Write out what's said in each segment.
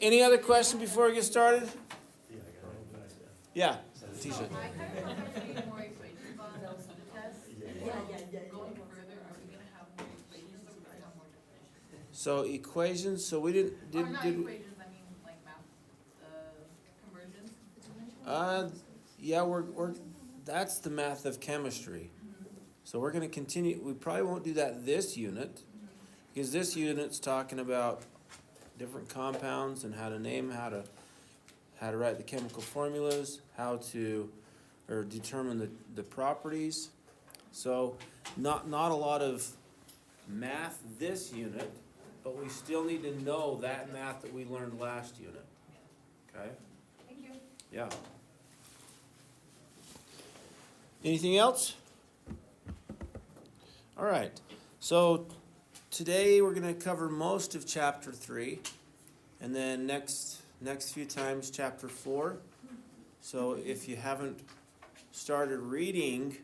Any other question before we get started? Yeah. Tisha. I kind of want to see more equations on those tests. Going further, are we going to have more equations or are we going to have more definitions? So equations. So we didn't Or not did. equations, I mean like math, conversions? Yeah, we're that's the math of chemistry. So we're going to continue. We probably won't do that this unit because this unit's talking about different compounds and how to name, how to write the chemical formulas, how to or determine the properties. So not a lot of math this unit, but we still need to know that math that we learned last unit. Okay? Thank you. Yeah. Anything else? All right. So today we're going to cover most of chapter 3 and then next few times chapter 4. So if you haven't started reading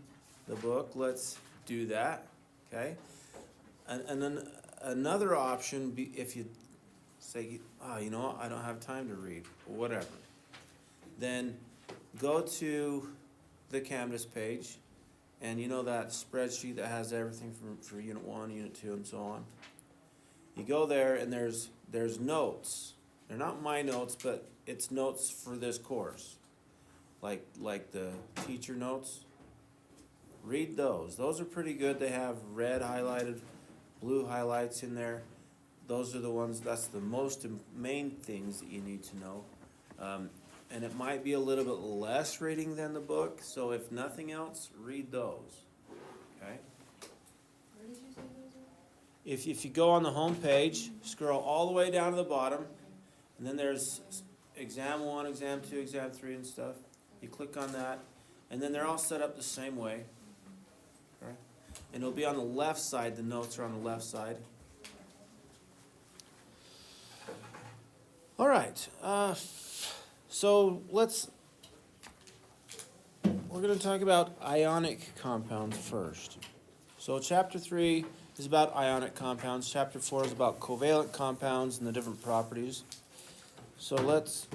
the book, let's do that. Okay? And then another option, if you say, you know what, I don't have time to read, or whatever, then go to the Canvas page, and you know that spreadsheet that has everything for Unit 1, Unit 2, and so on. You go there, and there's notes. They're not my notes, but it's notes for this course, like the teacher notes. Read those. Those are pretty good. They have red highlighted, blue highlights in there. Those are the ones, that's the main things that you need to know. And it might be a little bit less reading than the book, so if nothing else, read those. Okay? Where did you say those are? If you go on the home page, scroll all the way down to the bottom, and then there's exam 1, exam 2, exam 3 and stuff. You click on that, and then they're all set up the same way. Okay? And it'll be on the left side, the notes are on the left side. All right. So we're going to talk about ionic compounds first. So chapter 3 is about ionic compounds. Chapter 4 is about covalent compounds and the different properties. So let's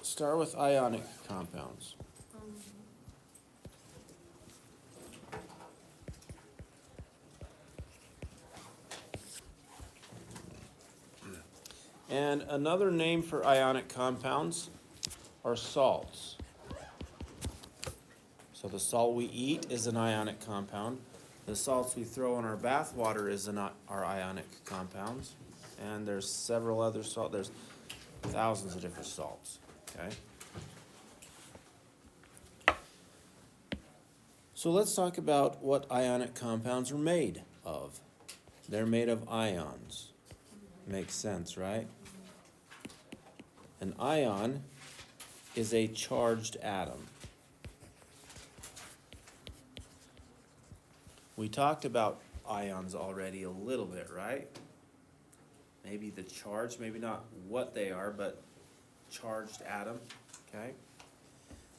start with ionic compounds. And another name for ionic compounds are salts. So the salt we eat is an ionic compound. The salts we throw in our bath water are ionic compounds. And there's several other salts. There's thousands of different salts. Okay. So let's talk about what ionic compounds are made of. They're made of ions. Makes sense, right? An ion is a charged atom. We talked about ions already a little bit, right? Maybe the charge, maybe not what they are, but charged atom, okay?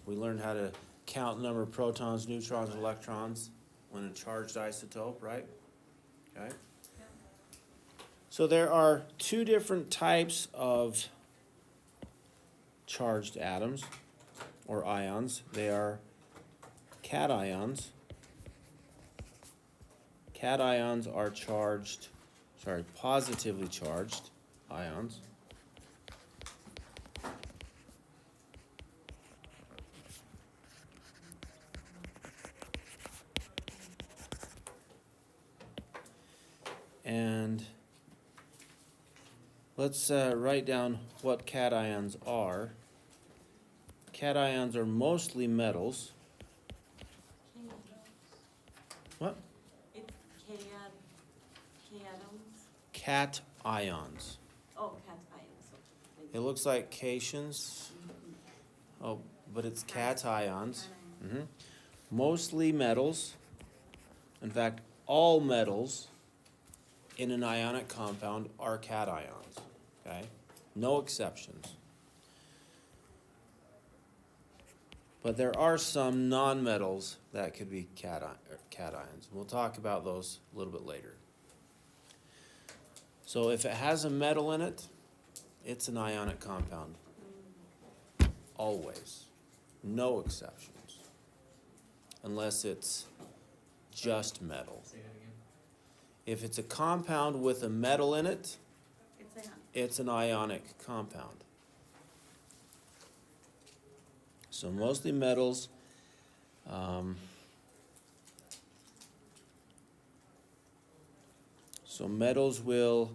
We learned how to count the number of protons, neutrons, and electrons when a charged isotope, right? Okay? So there are two different types of charged atoms or ions. They are cations. Cations are positively charged ions. And let's write down what cations are. Cations are mostly metals. What? It's cations. Cations. Oh, cations. It looks like cations. Oh, but it's cations. Mm-hmm. Mostly metals. In fact, all metals in an ionic compound are cations. Okay? No exceptions. But there are some nonmetals that could be cations. We'll talk about those a little bit later. So if it has a metal in it, it's an ionic compound. Always. No exceptions. Unless it's just metal. Say that again. If it's a compound with a metal in it, It's a it's an ionic compound. So mostly metals. So metals will,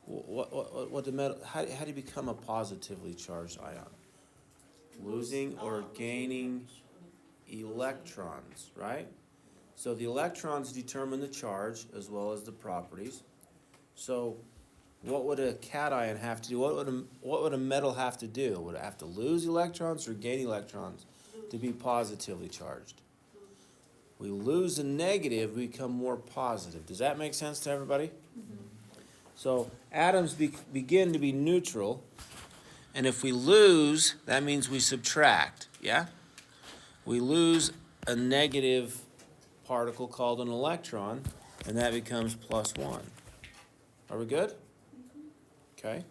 what the metal, how do you become a positively charged ion? Losing or gaining electrons, right? So the electrons determine the charge as well as the properties. So what would a cation have to do? What would a metal have to do? Would it have to lose electrons or gain electrons to be positively charged? We lose a negative, we become more positive. Does that make sense to everybody? So atoms begin to be neutral, and if we lose, that means we subtract, yeah? We lose a negative particle called an electron, and that becomes +1. Are we good? Okay.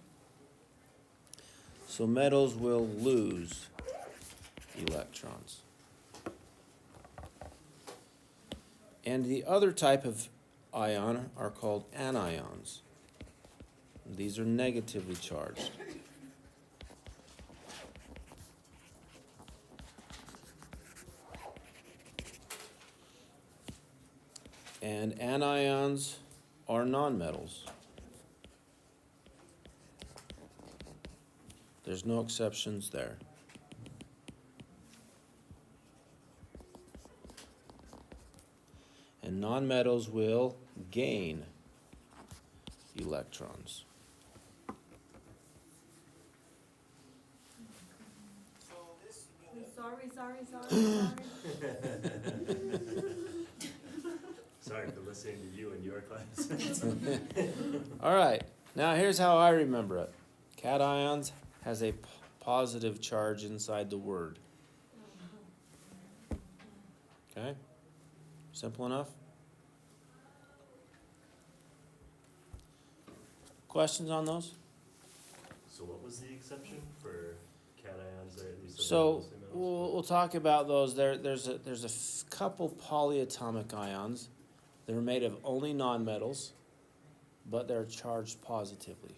So metals will lose electrons. And the other type of ion are called anions. These are negatively charged. And anions are nonmetals. There's no exceptions there. And nonmetals will gain electrons. Sorry. Sorry for listening to you in your class. All right, now here's how I remember it. Cations has a positive charge inside the word. Okay? Simple enough? Questions on those? So what was the exception for cations there? You said So mostly metals, we'll talk about those. There's a couple polyatomic ions that are made of only nonmetals, but they're charged positively.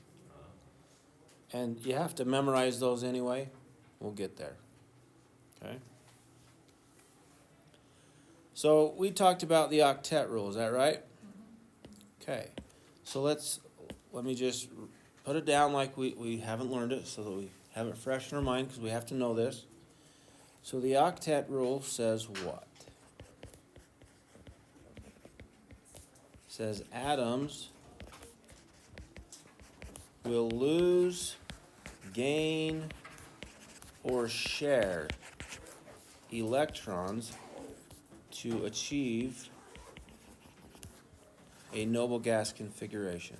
And you have to memorize those anyway. We'll get there. Okay? So we talked about the octet rule, is that right? Okay. So let me just put it down like we haven't learned it so that we have it fresh in our mind because we have to know this. So the octet rule says what? It says atoms will lose, gain, or share electrons to achieve a noble gas configuration.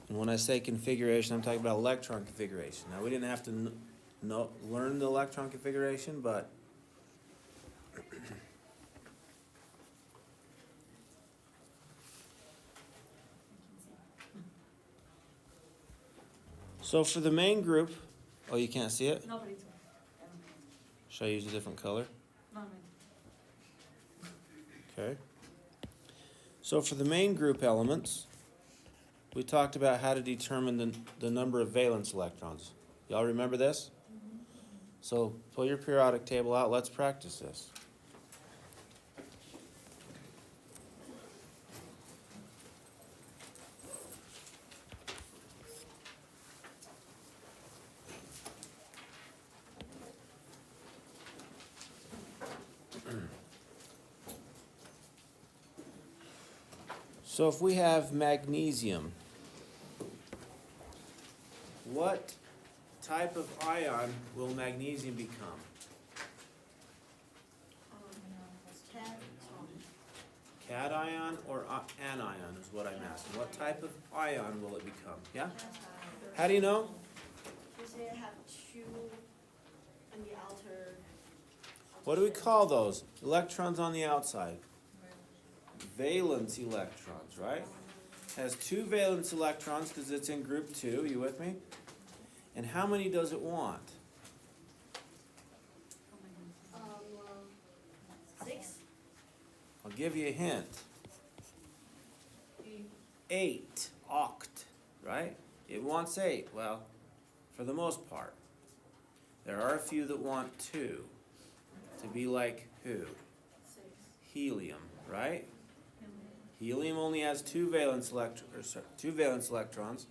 And when I say configuration, I'm talking about electron configuration. Now, we didn't have to learn the electron configuration, but so for the main group, oh, you can't see it? Nobody's. Should I use a different color? Okay. So for the main group elements, we talked about how to determine the number of valence electrons. Y'all remember this? So pull your periodic table out. Let's practice this. So if we have magnesium, what type of ion will magnesium become? Cation or anion is what I'm asking. What type of ion will it become? Yeah? How do you know? You say I have two on the outer. What do we call those? Electrons on the outside. Valence electrons, right? Has two valence electrons because it's in group 2. You with me? And how many does it want? 6. I'll give you a hint. 8. Oct, right? It wants 8. Well, for the most part. There are a few that want 2. To be like who? 6. Helium, right? Helium only has two valence electrons,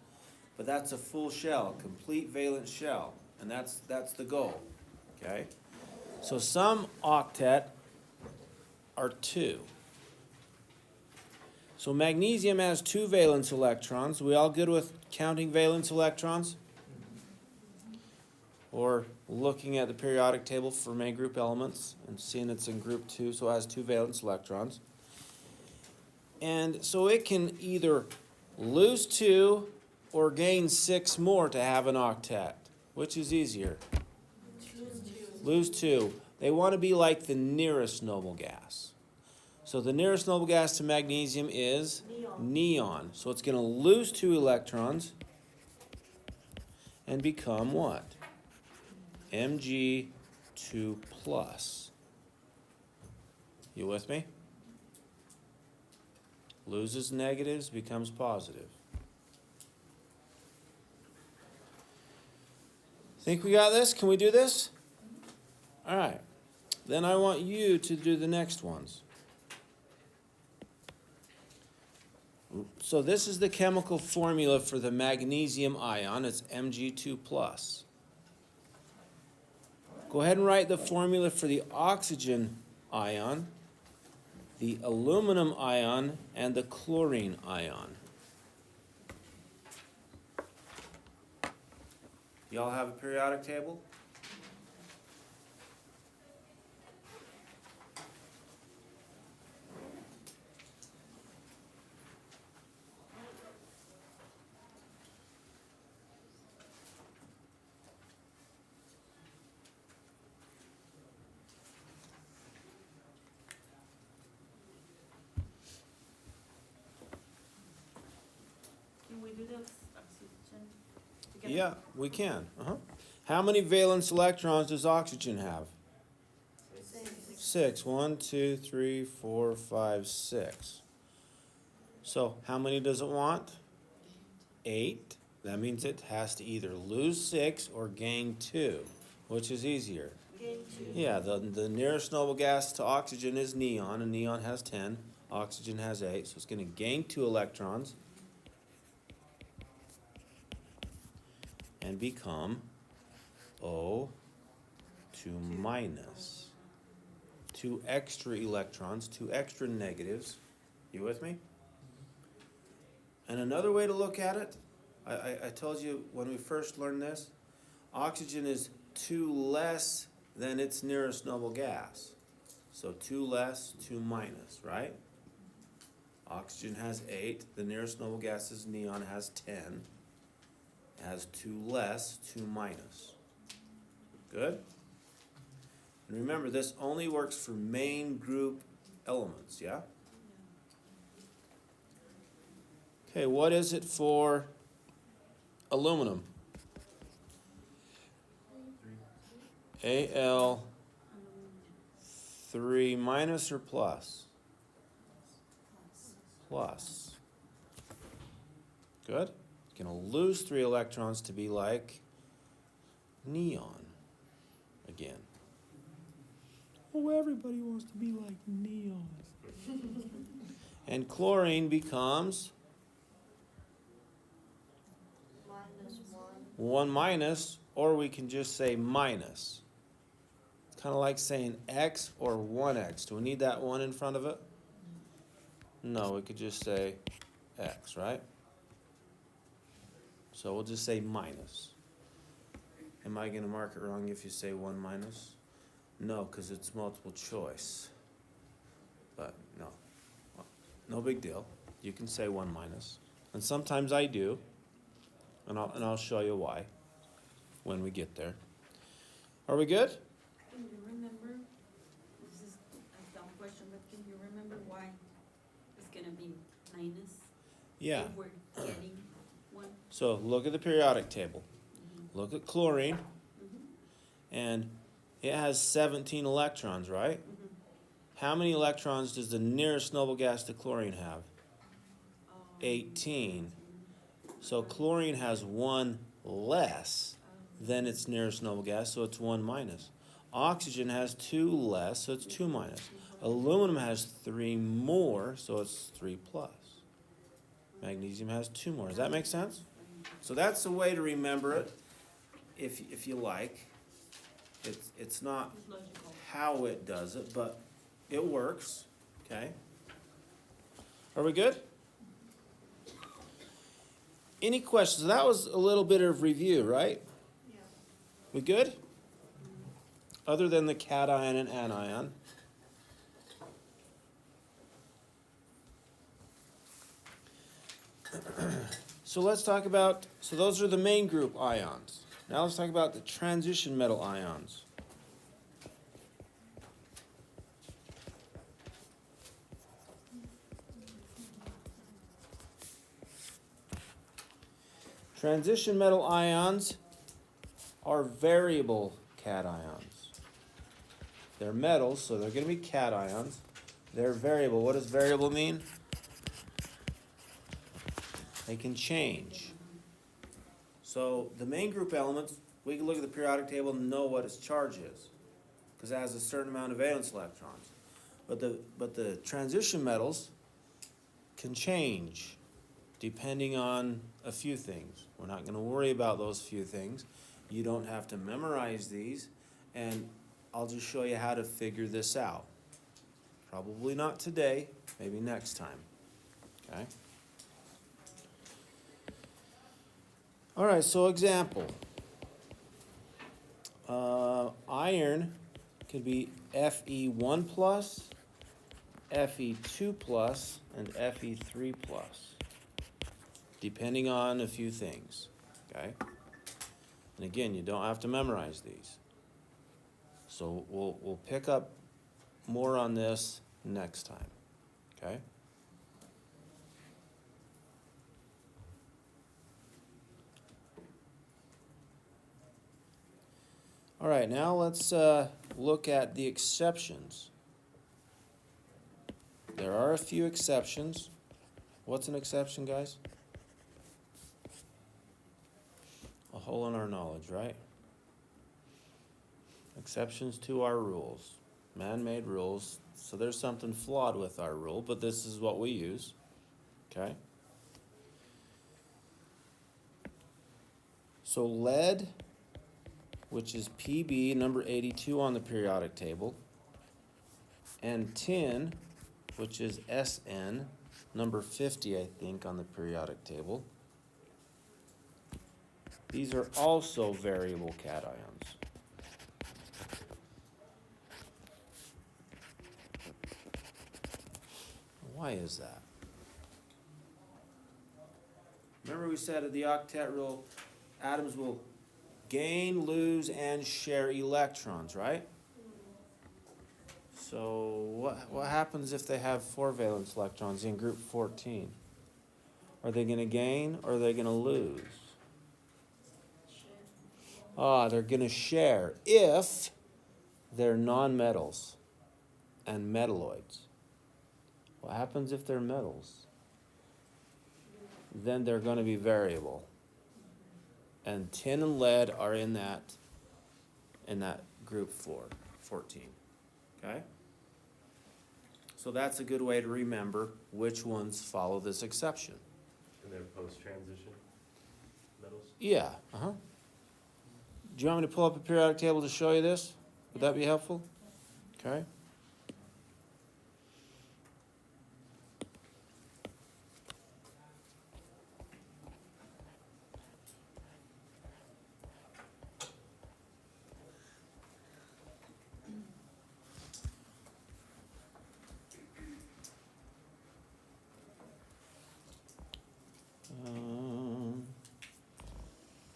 but that's a full shell, complete valence shell, and that's the goal. Okay? So some octet are 2. So magnesium has 2 valence electrons. We all good with counting valence electrons? Or looking at the periodic table for main group elements and seeing it's in group 2, so it has 2 valence electrons. And so it can either lose 2 or gain 6 more to have an octet. Which is easier? Lose 2. They want to be like the nearest noble gas. So the nearest noble gas to magnesium is neon. So it's going to lose 2 electrons and become what? Mg2+. You with me? Loses negatives, becomes positive. Think we got this? Can we do this? All right. Then I want you to do the next ones. So this is the chemical formula for the magnesium ion. It's Mg2+. Go ahead and write the formula for the oxygen ion, the aluminum ion, and the chlorine ion. Y'all have a periodic table? Can we do this oxygen together? Yeah, we can. How many valence electrons does oxygen have? 6. 1, 2, 3, 4, 5, 6. So how many does it want? 8. That means it has to either lose 6 or gain 2. Which is easier? Gain 2. Yeah, the nearest noble gas to oxygen is neon, and neon has 10. Oxygen has 8, so it's going to gain 2 electrons and become O2 minus. 2 extra electrons, 2 extra negatives. You with me? And another way to look at it, I told you when we first learned this, oxygen is 2 less than its nearest noble gas. So 2 less, 2 minus, right? Oxygen has 8. The nearest noble gas is neon, has 10. It has 2 less, 2 minus. Good? And remember, this only works for main group elements, yeah? Okay, what is it for aluminum? Al3 minus or plus? Plus. Good. It's going to lose 3 electrons to be like neon again. Oh, everybody wants to be like neon. And chlorine becomes -1. 1 minus, or we can just say minus. It's kind of like saying X or 1X. Do we need that 1 in front of it? No, we could just say X, right? So we'll just say minus. Am I going to mark it wrong if you say 1 minus? No, because it's multiple choice. But no. No big deal. You can say 1 minus. And sometimes I do. And I'll show you why when we get there. Are we good? Can you remember minus? Yeah. If we're getting one? So look at the periodic table. Mhm. Look at chlorine, Mhm. and it has 17 electrons, right? Mhm. How many electrons does the nearest noble gas to chlorine have? 18. So chlorine has one less than its nearest noble gas, so it's 1 minus. Oxygen has 2 less, so it's 2 minus. Aluminum has 3 more, so it's 3 plus. Magnesium has 2 more. Does that make sense? So that's the way to remember it, if you like. It's not It's logical. how it does it, but it works. Okay? Are we good? Any questions? That was a little bit of review, right? Yeah. We good? Other than the cation and anion. So let's talk about, so those are the main group ions. Now let's talk about the transition metal ions. Transition metal ions are variable cations. They're metals, so they're going to be cations. They're variable. What does variable mean? They can change. So the main group elements, we can look at the periodic table and know what its charge is, because it has a certain amount of valence electrons. But the transition metals can change depending on a few things. We're not going to worry about those few things. You don't have to memorize these, and I'll just show you how to figure this out. Probably not today, maybe next time. Okay? All right, so example. Iron could be Fe1 plus, Fe2 plus, and Fe3 plus, depending on a few things. Okay? And again, you don't have to memorize these. So we'll pick up more on this next time. Okay? All right, now let's look at the exceptions. There are a few exceptions. What's an exception, guys? A hole in our knowledge, right? Exceptions to our rules. Man-made rules. So there's something flawed with our rule, but this is what we use. Okay? So lead, which is Pb, number 82 on the periodic table, and tin, which is Sn, number 50, I think, on the periodic table. These are also variable cations. Why is that? Remember we said at the octet rule, atoms will gain, lose, and share electrons, right? So what happens if they have 4 valence electrons in group 14? Are they going to gain or are they going to lose? They're going to share if they're nonmetals and metalloids. What happens if they're metals? Then they're going to be variable. And tin and lead are in that group 14. Okay? So that's a good way to remember which ones follow this exception. And they're post-transition metals? Yeah, Do you want me to pull up a periodic table to show you this? Would that be helpful? Okay.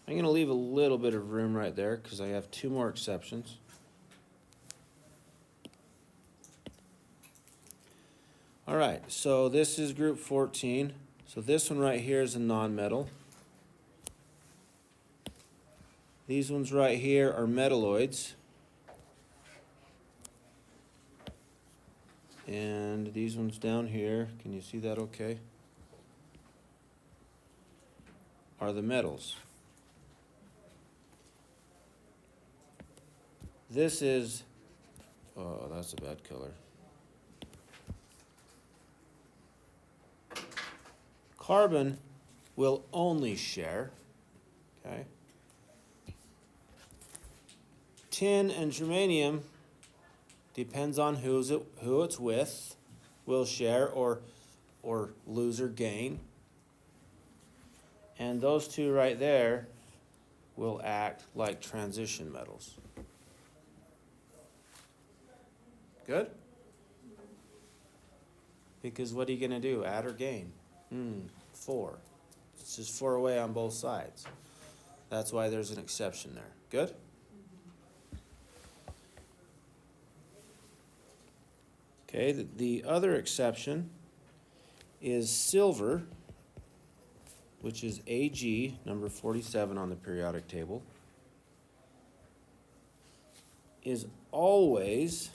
I'm going to leave a little bit of room right there because I have 2 more exceptions. All right, so this is group 14. So this one right here is a nonmetal. These ones right here are metalloids. And these ones down here, can you see that okay? Are the metals. This is, oh, that's a bad color. Carbon will only share, okay? Tin and germanium, depends on who it's with, will share or lose or gain. And those two right there will act like transition metals. Good? Because what are you going to do? Add or gain? 4. It's just 4 away on both sides. That's why there's an exception there. Good? Okay, the other exception is silver, which is Ag, number 47 on the periodic table, is always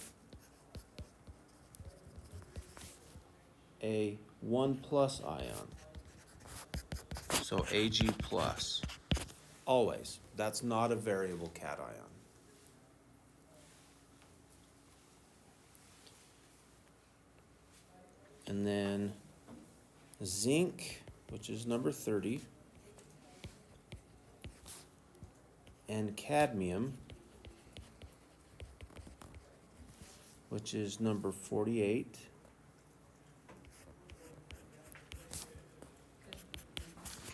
a 1+ ion. So Ag+. Always. That's not a variable cation. And then zinc, which is number 30, and cadmium, which is number 48.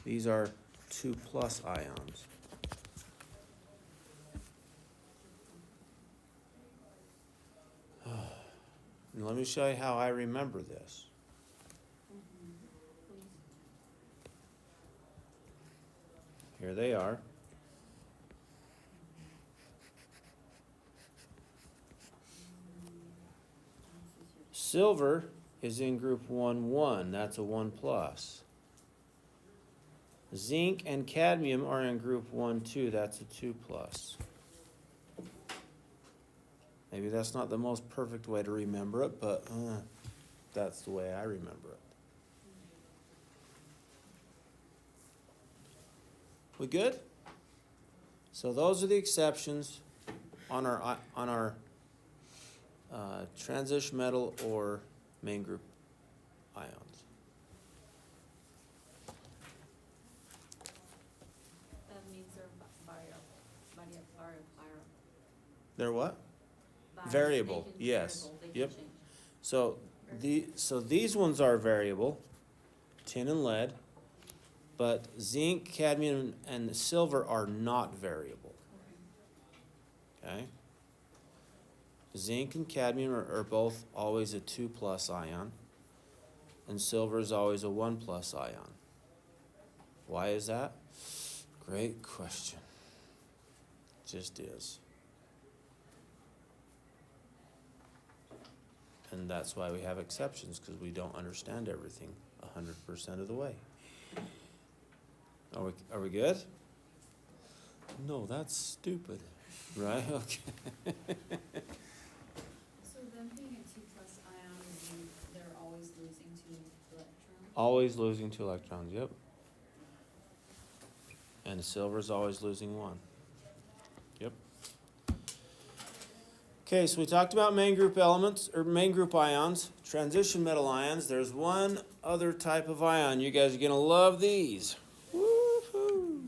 These are 2+ ions. And let me show you how I remember this. Here they are. Silver is in group 1,1. That's a 1+. Zinc and cadmium are in group 1,2. That's a 2+. Maybe that's not the most perfect way to remember it, but that's the way I remember it. We good? So those are the exceptions on our transition metal or main group ions. That means they're variable. They're what? Variable, yes. Yep. So these ones are variable, tin and lead, but zinc, cadmium, and silver are not variable. Okay? Zinc and cadmium are both always a 2+ ion, and silver is always a 1+ ion. Why is that? Great question. Just is. And that's why we have exceptions, because we don't understand everything 100% of the way. Are we good? No, that's stupid. Right? Okay. So them being a 2+ ion, they're always losing 2 electrons? Always losing 2 electrons, yep. And silver's always losing 1. Yep. Okay, so we talked about main group elements, or main group ions, transition metal ions. There's one other type of ion. You guys are going to love these. Woo-hoo.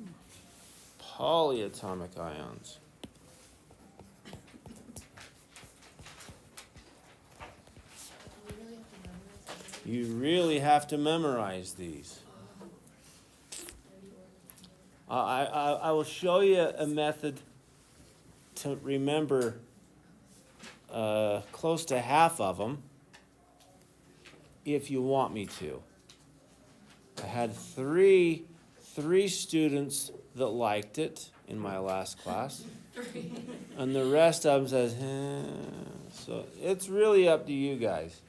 Polyatomic ions. You really have to memorize these. I will show you a method to remember close to half of them if you want me to. I had three students that liked it in my last class. And the rest of them says, so it's really up to you guys.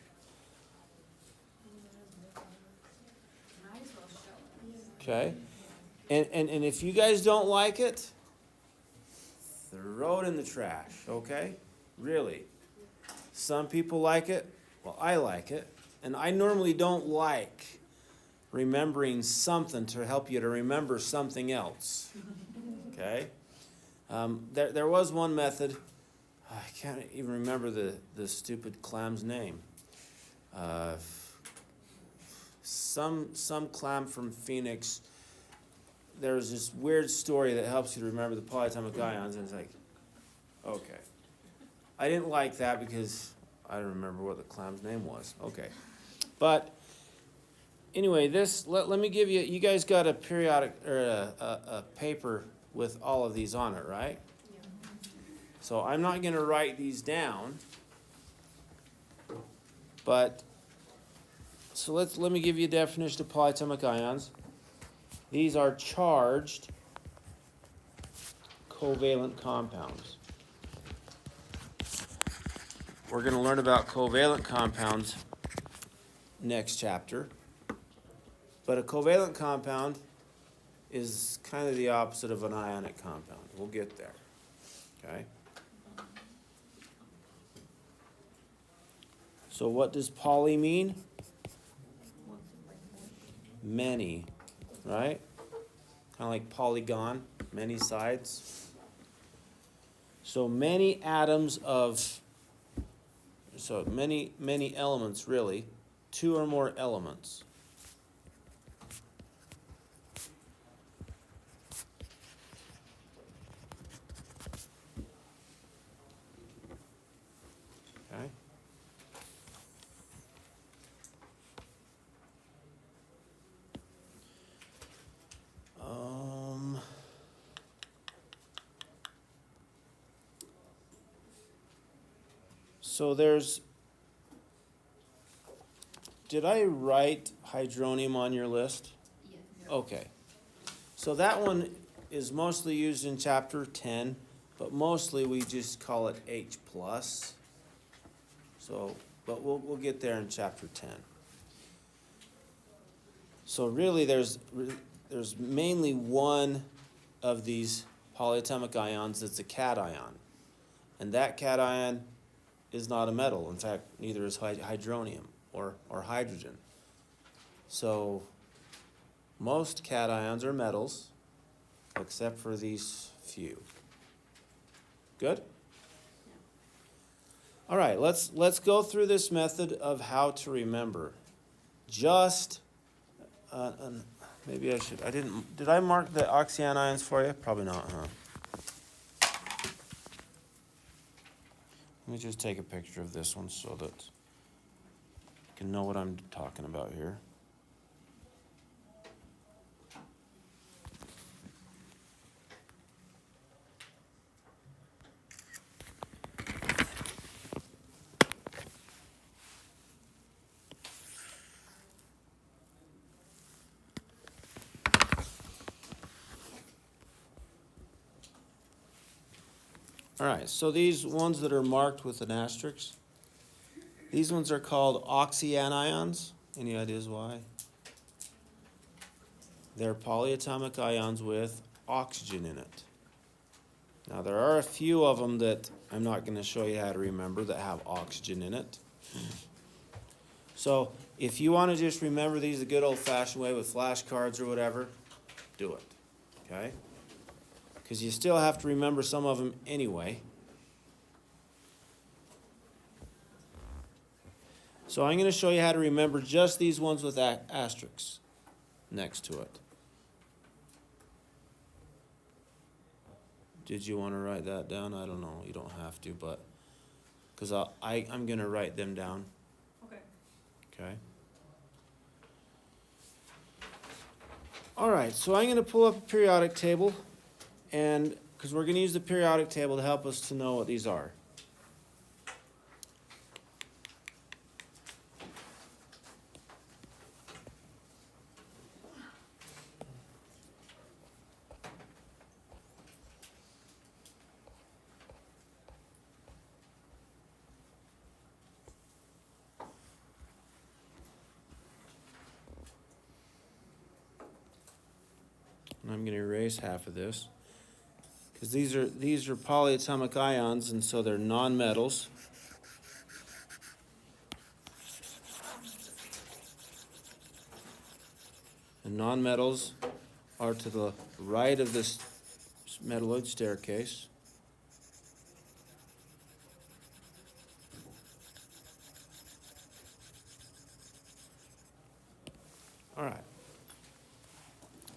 Okay? And if you guys don't like it, throw it in the trash, okay? Really. Some people like it. Well, I like it. And I normally don't like remembering something to help you to remember something else. Okay? There was one method. I can't even remember the stupid clam's name. Some clam from Phoenix. There's this weird story that helps you to remember the polyatomic ions, and it's like, okay. I didn't like that because I don't remember what the clam's name was. Okay. But anyway, let me give you guys got a periodic or a paper with all of these on it, right? So I'm not going to write these down. But so let me give you a definition of polyatomic ions. These are charged covalent compounds. We're going to learn about covalent compounds next chapter. But a covalent compound is kind of the opposite of an ionic compound. We'll get there. Okay? So what does poly mean? Many, right? Kind of like polygon, many sides. So many atoms of, so many elements really, two or more elements. Okay. So did I write hydronium on your list? Yes. Okay. So that one is mostly used in chapter 10, but mostly we just call it H+. So, but we'll get there in chapter 10. So really there's mainly one of these polyatomic ions that's a cation. And that cation is not a metal. In fact, neither is hydronium or hydrogen. So most cations are metals, except for these few. Good? All right, let's go through this method of how to remember. Just, maybe I should, did I mark the oxyanions for you? Probably not, huh? Let me just take a picture of this one so that you can know what I'm talking about here. All right, so these ones that are marked with an asterisk, these ones are called oxyanions. Any ideas why? They're polyatomic ions with oxygen in it. Now there are a few of them that I'm not going to show you how to remember that have oxygen in it. So if you want to just remember these the good old-fashioned way with flashcards or whatever, do it, okay? Because you still have to remember some of them anyway. So I'm going to show you how to remember just these ones with asterisks next to it. Did you want to write that down? I don't know. You don't have to, but because I'm going to write them down. Okay. Okay. All right, so I'm going to pull up a periodic table, and because we're going to use the periodic table to help us to know what these are. And I'm going to erase half of this. Because these are polyatomic ions, and so they're nonmetals. And nonmetals are to the right of this metalloid staircase. All right.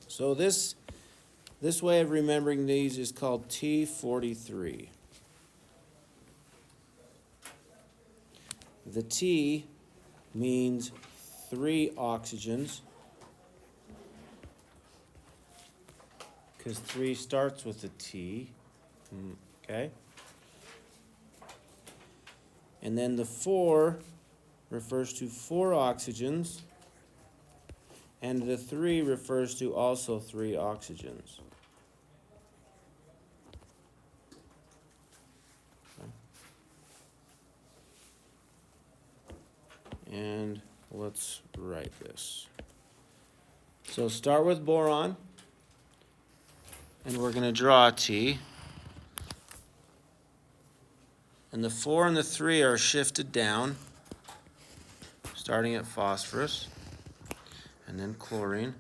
So this way of remembering these is called T43. The T means 3 oxygens, because 3 starts with a T. Okay? And then the 4 refers to 4 oxygens, and the 3 refers to also 3 oxygens. And let's write this. So start with boron, and we're going to draw a T. And the 4 and the 3 are shifted down, starting at phosphorus, and then chlorine.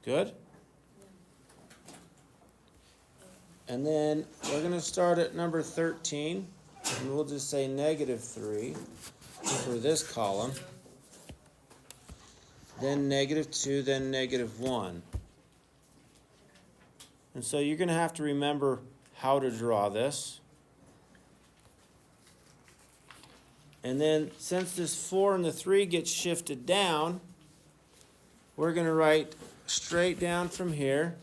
Good? And then we're going to start at number 13, and we'll just say -3 for this column. Then -2, then -1. And so you're going to have to remember how to draw this. And then since this 4 and the 3 gets shifted down, we're going to write straight down from here.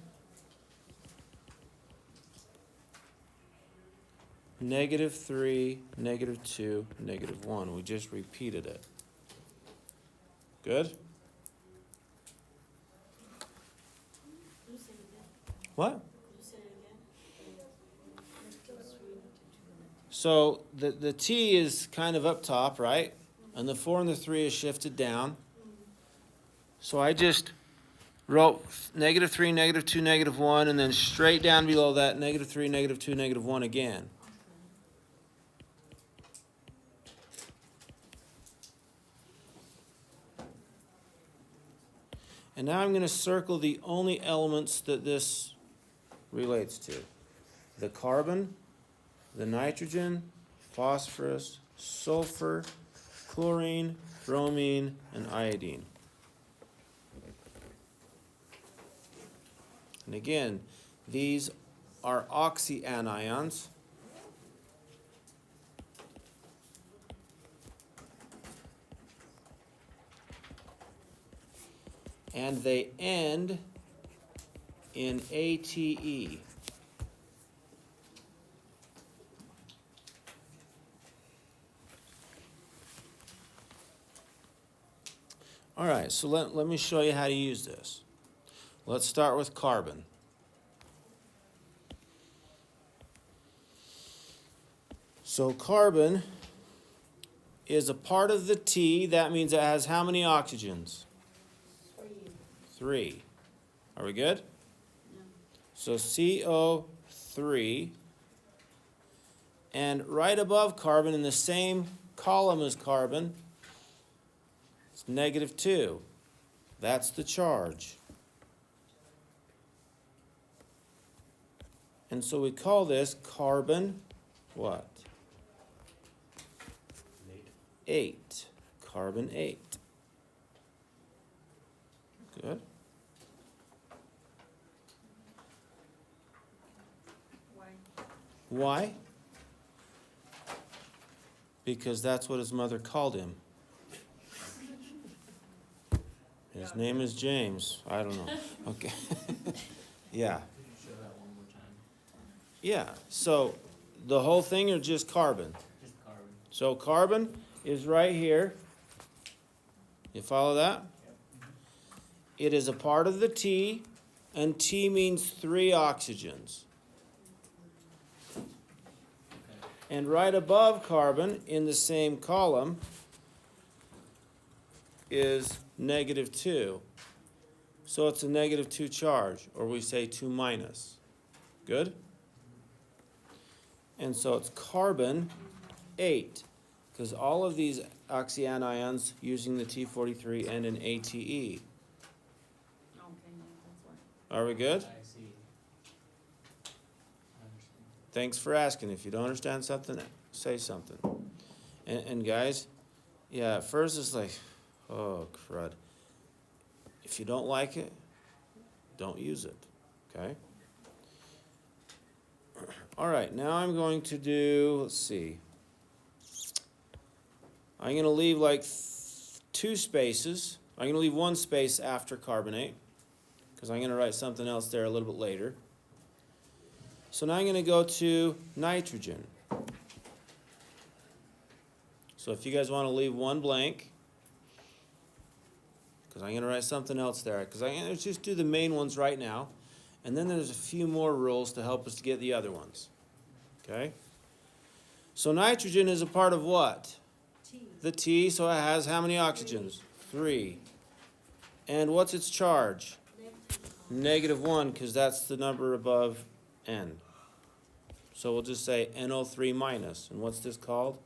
-3, -2, -1. We just repeated it. Good? What? So the T is kind of up top, right? And the 4 and the 3 is shifted down. So I just wrote -3, -2, -1, and then straight down below that, -3, -2, -1 again. And now I'm going to circle the only elements that this relates to. The carbon, the nitrogen, phosphorus, sulfur, chlorine, bromine, and iodine. And again, these are oxyanions. And they end in ATE. All right, so let me show you how to use this. Let's start with carbon. So carbon is a part of the T. That means it has how many oxygens? 3. Are we good? No. So CO3. And right above carbon, in the same column as carbon, it's -2. That's the charge. And so we call this carbon what? 8. Carbon 8. Good. Why? Because that's what his mother called him. His name is James. I don't know. Okay. Yeah. Could you show that one more time? Yeah. So the whole thing or just carbon? Just carbon. So carbon is right here. You follow that? It is a part of the T, and T means 3 oxygens. And right above carbon in the same column is -2. So it's a -2 charge, or we say 2 minus. Good? And so it's carbon 8, because all of these oxyanions using the T43 end in ATE. Okay, yeah, that's why. Are we good? I see. I understand. Thanks for asking. If you don't understand something, say something. And guys, yeah, at first it's like, oh, crud. If you don't like it, don't use it, okay? All right, now I'm going to do, let's see. I'm going to leave like 2 spaces. I'm going to leave 1 space after carbonate, because I'm going to write something else there a little bit later. So now I'm going to go to nitrogen. So if you guys want to leave 1 blank, because I'm going to write something else there, because I'm going to just do the main ones right now, and then there's a few more rules to help us to get the other ones. Okay? So nitrogen is a part of what? T. The T, so it has how many oxygens? 3. And what's its charge? -1, because that's the number above N. So we'll just say NO3 minus. And what's this called?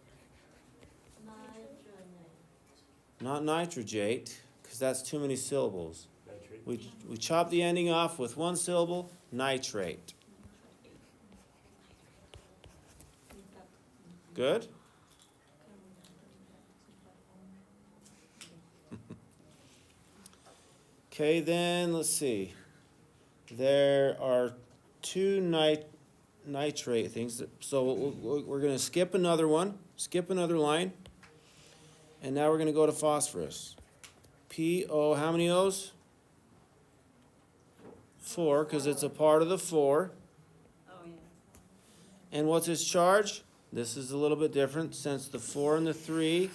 Not nitrate, because that's too many syllables. Nitrate. We chop the ending off with 1 syllable, nitrate. Good? Okay, then let's see. There are 2 nitrate things. So we're going to skip another one, skip another line. And now we're going to go to phosphorus. P-O, how many O's? 4, because it's a part of the 4. Oh, yeah. And what's its charge? This is a little bit different. Since the 4 and the 3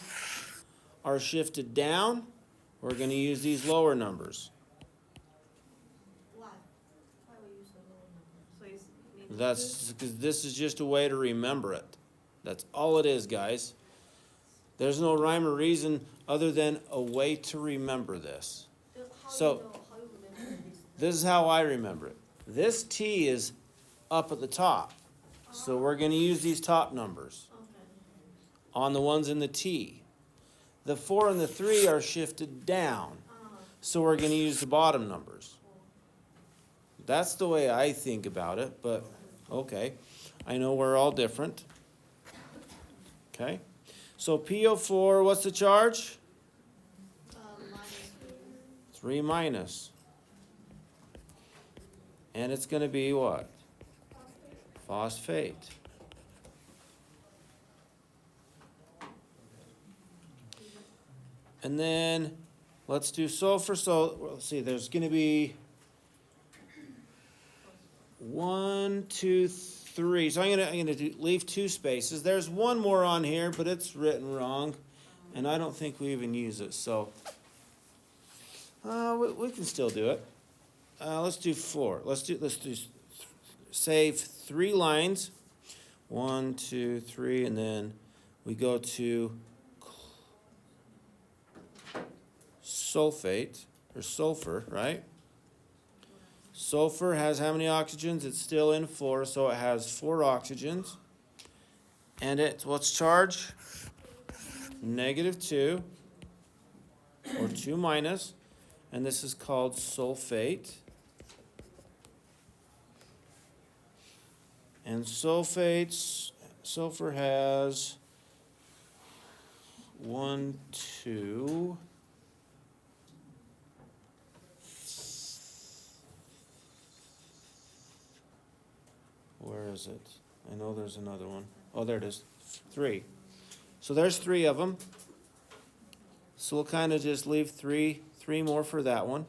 are shifted down, we're going to use these lower numbers. Why? Why we use the lower number? So it's. That's because this is just a way to remember it. That's all it is, guys. There's no rhyme or reason other than a way to remember this. So, this is how I remember it. This T is up at the top. So we're going to use these top numbers on the ones in the T. The 4 and the 3 are shifted down. So we're going to use the bottom numbers. That's the way I think about it, but okay. I know we're all different. Okay? So PO4, what's the charge? -3. 3 minus. And it's going to be what? Phosphate. And then let's do sulfur. So let's see, there's going to be 1, 2, 3. So I'm going to leave 2 spaces. There's 1 more on here, but it's written wrong, and I don't think we even use it. So we can still do it. Let's do 4. Let's do save 3 lines. 1, 2, 3, and then we go to sulfate or sulfur, right? Sulfur has how many oxygens? It's still in 4, so it has 4 oxygens. And it's what's charge? -2 or 2 minus, and this is called sulfate. And sulfur has 1, 2. Where is it? I know there's another one. Oh, there it is. 3. So there's 3 of them. So we'll kind of just leave 3 more for that one.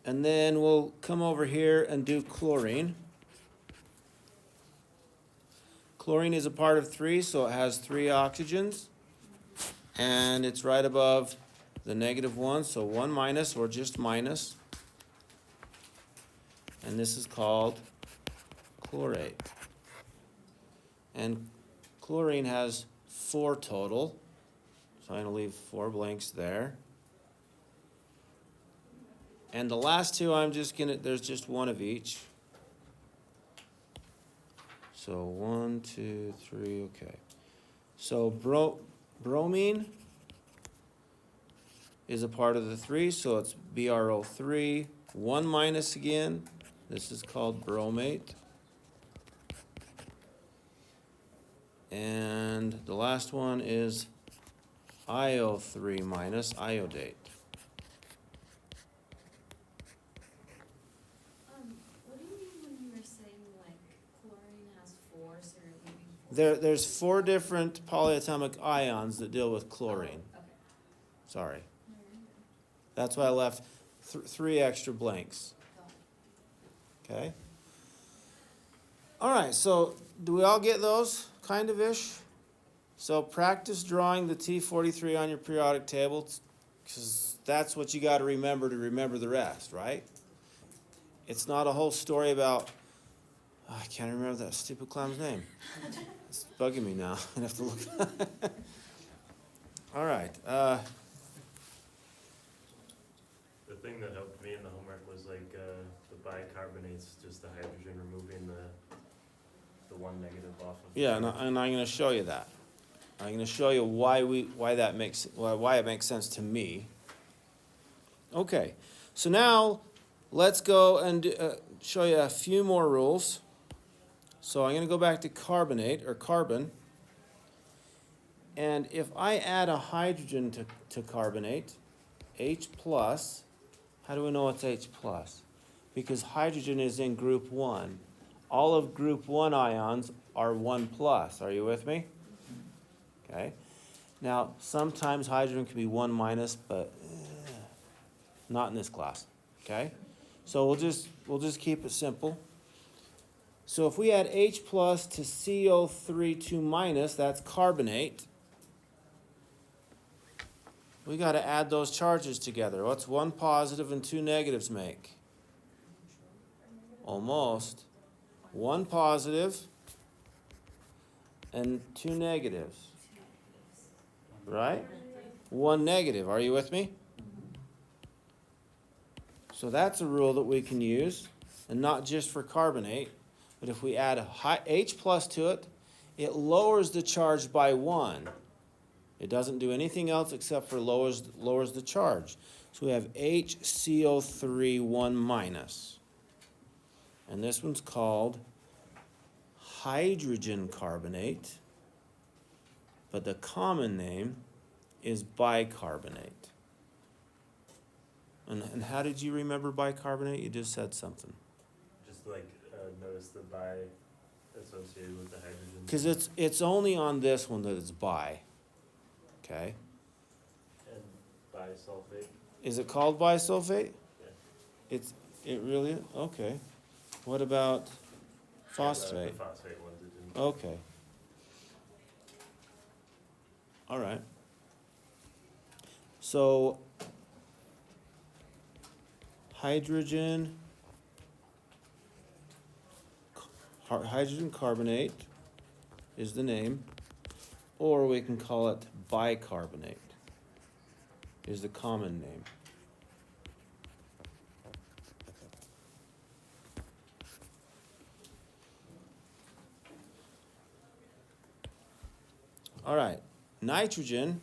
And then we'll come over here and do chlorine. Chlorine is a part of 3, so it has 3 oxygens. And it's right above the -1, so 1 minus or just minus. And this is called chlorate. And chlorine has 4 total, so I'm going to leave 4 blanks there. And the last 2, there's just 1 of each. So 1, 2, 3, okay. So bromine is a part of the 3, so it's BrO3, 1 minus again. This is called bromate. And the last one is IO3 minus iodate. What do you mean when you were saying like chlorine has 4, so you're leaving 4? There's 4 different polyatomic ions that deal with chlorine. Okay. Sorry. That's why I left 3 extra blanks. Got it. Okay? All right, so do we all get those, kind of ish? So practice drawing the T43 on your periodic table, because that's what you got to remember the rest, right? It's not a whole story about, oh, I can't remember that stupid clown's name. It's bugging me now. I have to look. All right. The thing that helped me in the homework was like the bicarbonates, just the hydrogen, removing the 1 negative off of. Yeah, and I'm going to show you that. I'm going to show you why it makes sense to me. Okay, so now let's go and show you a few more rules. So I'm going to go back to carbonate or carbon, and if I add a hydrogen to carbonate, H plus. How do we know it's H plus? Because hydrogen is in group 1. All of group 1 ions are 1 plus. Are you with me? Okay. Now, sometimes hydrogen can be 1 minus, but not in this class. Okay? So we'll just keep it simple. So if we add H plus to CO3 2 minus, that's carbonate. We got to add those charges together. What's 1 positive and 2 negatives make? Almost. 1 positive and 2 negatives. Right? 1 negative. Are you with me? So that's a rule that we can use, and not just for carbonate, but if we add a H plus to it, it lowers the charge by 1. It doesn't do anything else except for lowers the charge. So we have HCO3 1 minus. And this one's called hydrogen carbonate, but the common name is bicarbonate. And how did you remember bicarbonate? You just said something. Just like notice the bi associated with the hydrogen. Because it's only on this one that it's bi. Okay. And bisulfate. Is it called bisulfate? Yeah. It really, okay. What about phosphate? The phosphate ones it didn't. Okay. All right. So hydrogen carbonate is the name, or we can call it bicarbonate is the common name. All right, nitrogen.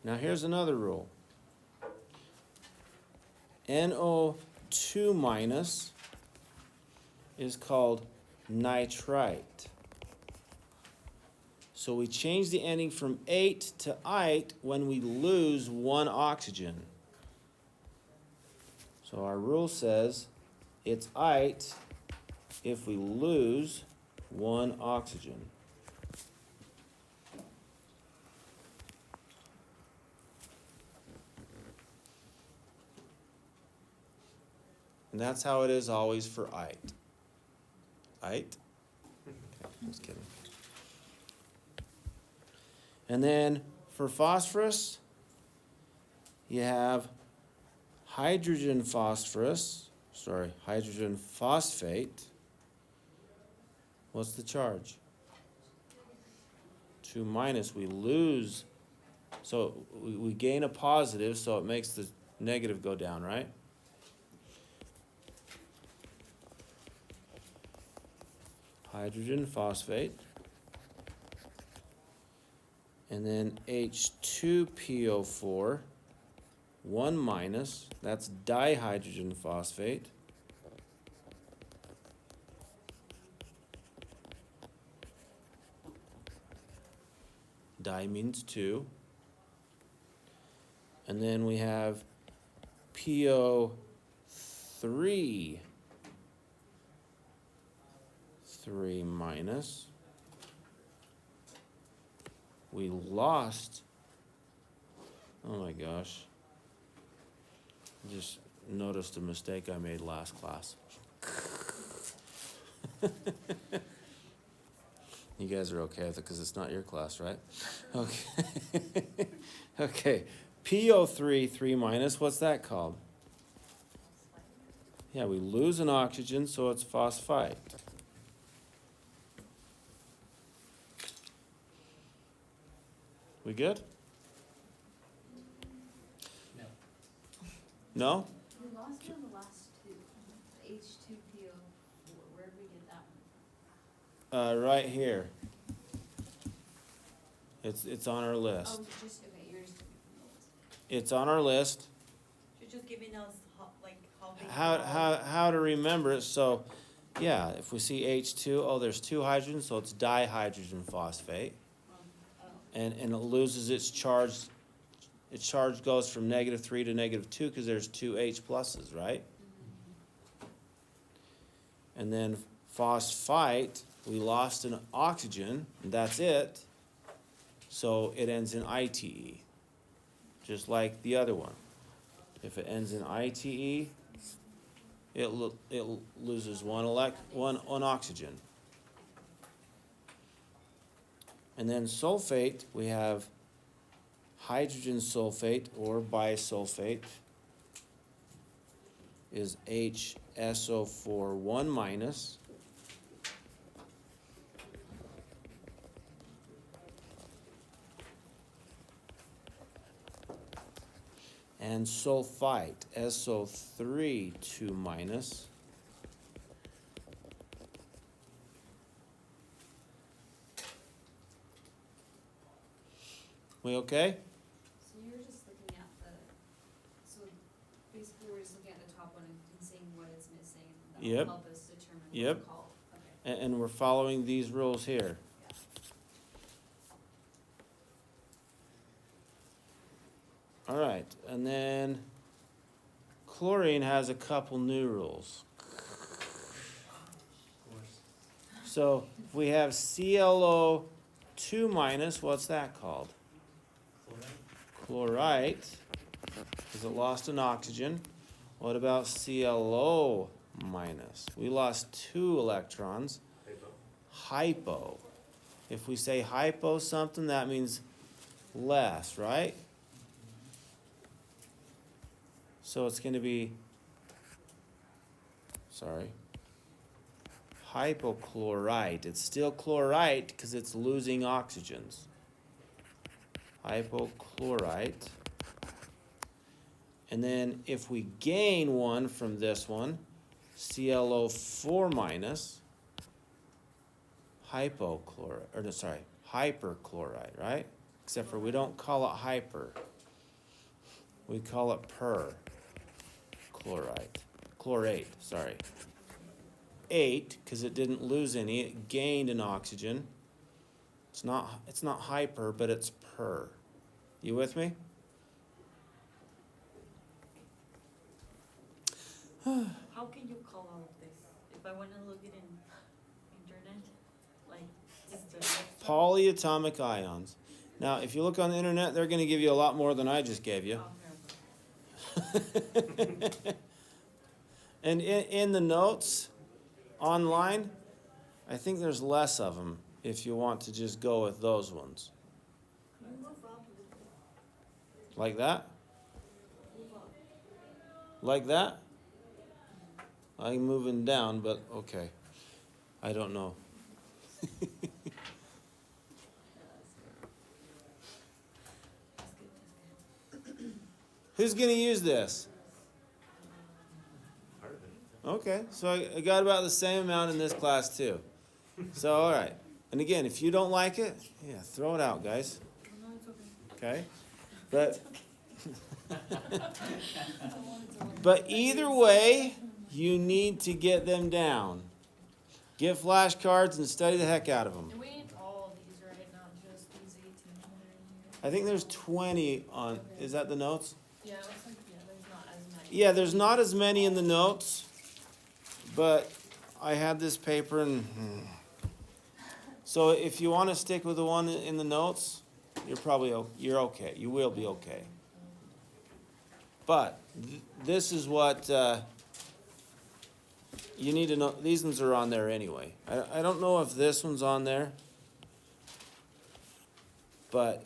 Now here's another rule. NO2 minus is called nitrite. So we change the ending from ate to ite when we lose 1 oxygen. So our rule says it's ite if we lose 1 oxygen. And that's how it is always for ite. Ite? Okay, just kidding. And then for phosphorus, you have hydrogen phosphate, What's the charge? 2 minus, we lose. So we gain a positive, so it makes the negative go down, right? Hydrogen phosphate. And then H2PO4, 1 minus, that's dihydrogen phosphate. Di means 2. And then we have PO3, 3 minus. We lost, oh my gosh, just noticed a mistake I made last class. You guys are okay with it because it's not your class, right? Okay. Okay. PO3, 3 minus, what's that called? Yeah, we lose an oxygen, so it's phosphite. We good? No? We lost one of the last two, the H2PO, where did we get that one? Right here. It's on our list. Oh, just, okay, you're just giving me notes. It's on our list. You're just giving us how they. How to remember it? So, yeah, if we see H2, oh, there's 2 hydrogens, so it's dihydrogen phosphate, Oh, and it loses its charge. Its charge goes from -3 to -2 because there's 2 H pluses, right? And then phosphite, we lost an oxygen, and that's it. So it ends in ITE, just like the other one. If it ends in ITE, it loses one oxygen. And then sulfate, we have hydrogen sulfate or bisulfate is HSO4 1 minus. And sulfite, SO3 2 minus. We okay? so you're just looking at so basically we're just looking at the top one and seeing what it's missing, and Yep. that'll help us determine what Yep. to call. Okay. And we're following these rules here. All right, and then chlorine has a couple new rules. So if we have ClO2 minus, what's that called? Chlorite, because it lost an oxygen. What about ClO minus? We lost 2 electrons. Hypo. If we say hypo something, that means less, right? So it's going to be, hypochlorite. It's still chlorite because it's losing oxygens. Hypochlorite. And then if we gain one from this one, ClO4 minus, hyperchlorite, right? Except for we don't call it hyper. We call it chlorate, 8, because it didn't lose any, it gained an oxygen. It's not hyper, but it's per. You with me? How can you call all of this? If I wanna look it in internet, like just the. Polyatomic ions. Now, if you look on the internet, they're going to give you a lot more than I just gave you. And in the notes online, I think there's less of them if you want to just go with those ones. Like that? Like that? I'm moving down, but okay. I don't know. Who's gonna use this? Part of it. Okay, so I got about the same amount in this class too. So, all right. And again, if you don't like it, yeah, throw it out, guys. No, it's okay. Okay? But but either way, you need to get them down. Get flashcards and study the heck out of them. And we need all of these, right, not just these 18 that are in here? I think there's 20 on, is that the notes? Yeah, it looks like, yeah, there's not as many. Yeah, there's not as many in the notes, but I had this paper and, so if you want to stick with the one in the notes, you're probably, you're okay. You will be okay. But this is what you need to know. These ones are on there anyway. I don't know if this one's on there, but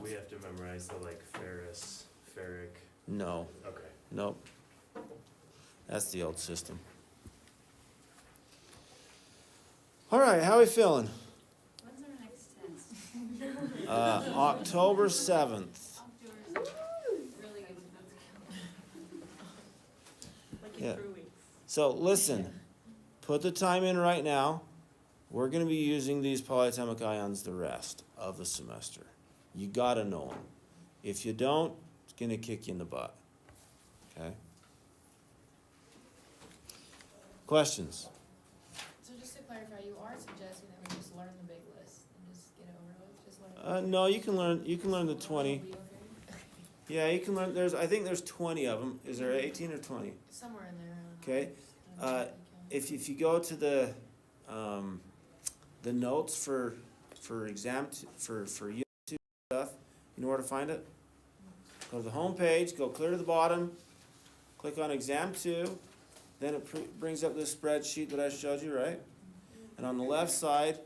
We have to memorize the like ferrous, ferric. no, Okay. nope. That's the old system. All right, how are we feeling? When's our next test? October 7th. Really good. Like Yeah. in 3 weeks. So listen, put the time in right now. We're going to be using these polyatomic ions the rest of the semester. You got to know them. If you don't, it's going to kick you in the butt. Okay? Questions? So just to clarify, you are suggesting that we just learn the big list and just get it over with, just learn. No, you can learn the 20. Will be okay? Yeah, you can learn. I think there's 20 of them. Is there 18 or 20? Somewhere in there, I don't know. Okay. If you go to the notes for exam for unit 2 stuff, you know where to find it? Go to the home page, go clear to the bottom, click on exam 2, then it brings up this spreadsheet that I showed you, right? And on the left side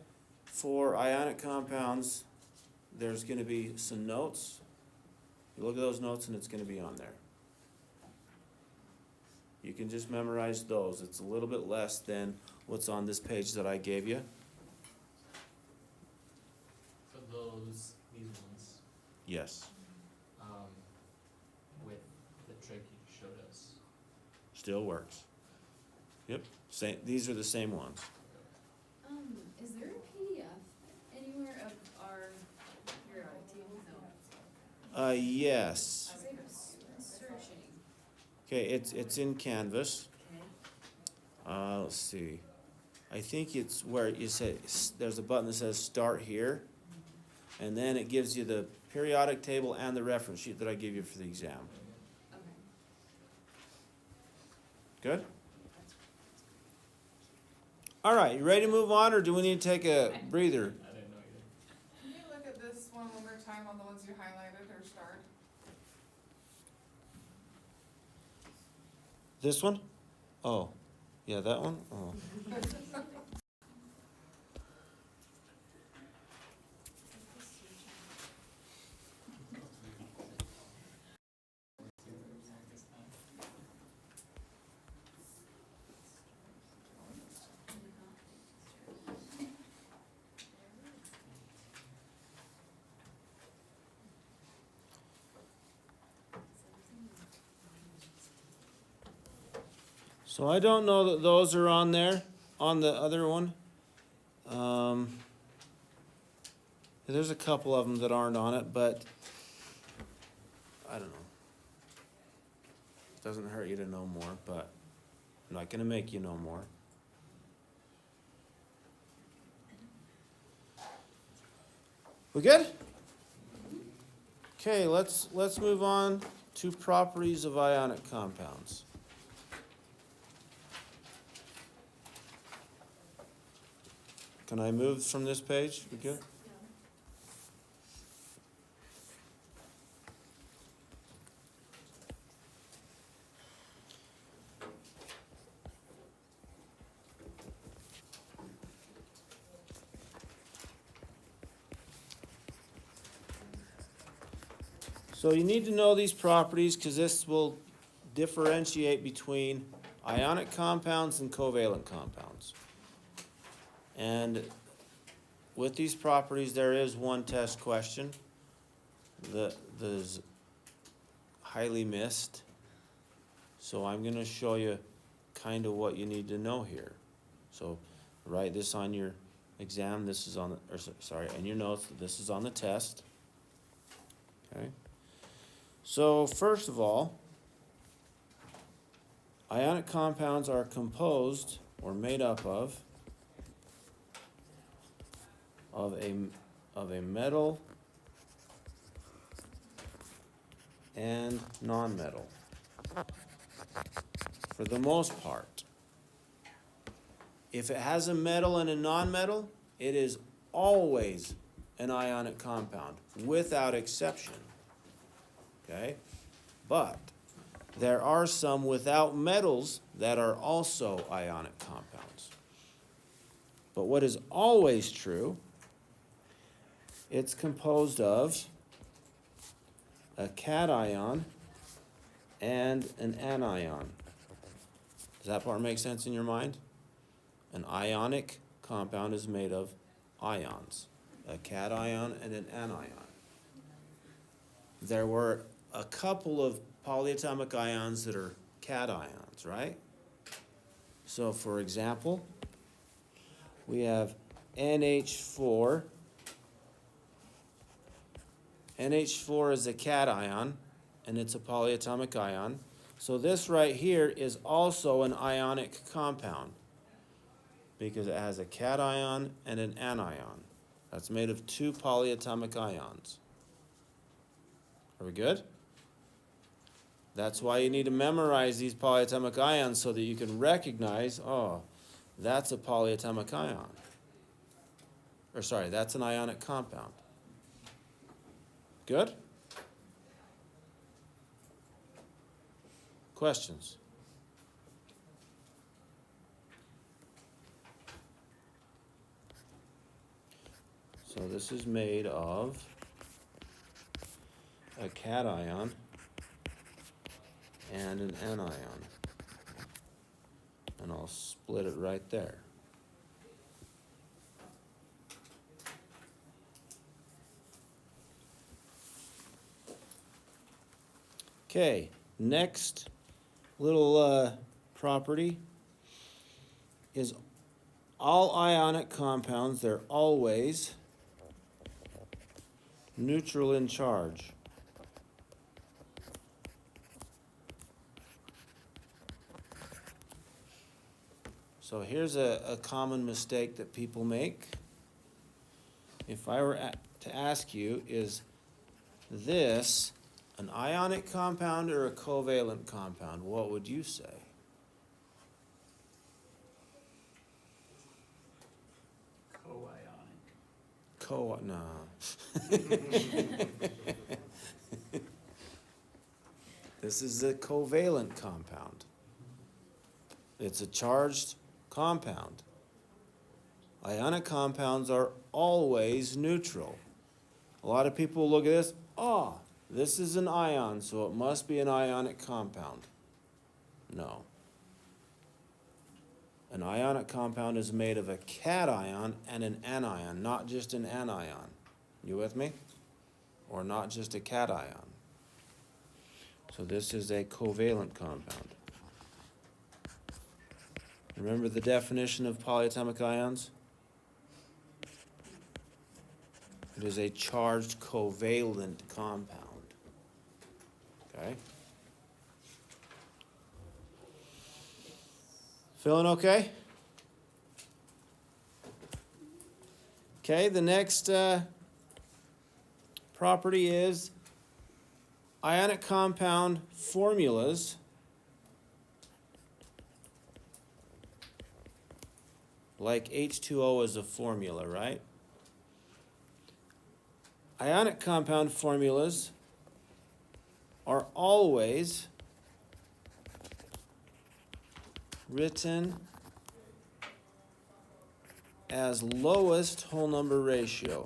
for ionic compounds, there's going to be some notes. You look at those notes and it's going to be on there. You can just memorize those. It's a little bit less than what's on this page that I gave you. For these ones, Yes. with the trick you showed us. Still works. Yep. Same. These are the same ones. Is there a PDF anywhere of our periodic table? No. Yes. I was searching. Okay. It's in Canvas. Okay. Let's see. I think it's where you say there's a button that says Start Here, and then it gives you the periodic table and the reference sheet that I gave you for the exam. Okay. Good. All right. You ready to move on, or do we need to take a breather? I didn't know you Can you look at this one more time on the ones you highlighted or starred? This one? Oh, yeah, that one. Oh. So I don't know that those are on there, on the other one. There's a couple of them that aren't on it, but I don't know. Doesn't hurt you to know more, but I'm not going to make you know more. We good? Okay, let's move on to properties of ionic compounds. Can I move from this page? We good? So you need to know these properties because this will differentiate between ionic compounds and covalent compounds. And with these properties, there is one test question that is highly missed. So I'm going to show you kind of what you need to know here. So write this on your exam. This is on the, or sorry, in your notes. This is on the test. Okay. So first of all, ionic compounds are composed or made up of a metal and nonmetal, for the most part. If it has a metal and a nonmetal, it is always an ionic compound, without exception. Okay? But there are some without metals that are also ionic compounds. But what is always true, it's composed of a cation and an anion. Does that part make sense in your mind? An ionic compound is made of ions, a cation and an anion. There were a couple of polyatomic ions that are cations, right? So for example, we have NH4. NH4 is a cation, and it's a polyatomic ion. So this right here is also an ionic compound because it has a cation and an anion. That's made of two polyatomic ions. Are we good? That's why you need to memorize these polyatomic ions so that you can recognize, oh, that's a polyatomic ion. Or sorry, that's an ionic compound. Good? Questions? So this is made of a cation and an anion. And I'll split it right there. Okay, next little property is all ionic compounds, they're always neutral in charge. So here's a common mistake that people make. If I were to ask you, is this an ionic compound or a covalent compound? What would you say? Co-ionic. No. This is a covalent compound. It's a charged compound. Ionic compounds are always neutral. A lot of people look at this, oh, this is an ion, so it must be an ionic compound. No. An ionic compound is made of a cation and an anion, not just an anion. You with me? Or not just a cation. So this is a covalent compound. Remember the definition of polyatomic ions? It is a charged covalent compound. Okay? Feeling okay? Okay, the next property is ionic compound formulas like H2O is a formula, right? Ionic compound formulas are always written as lowest whole number ratio.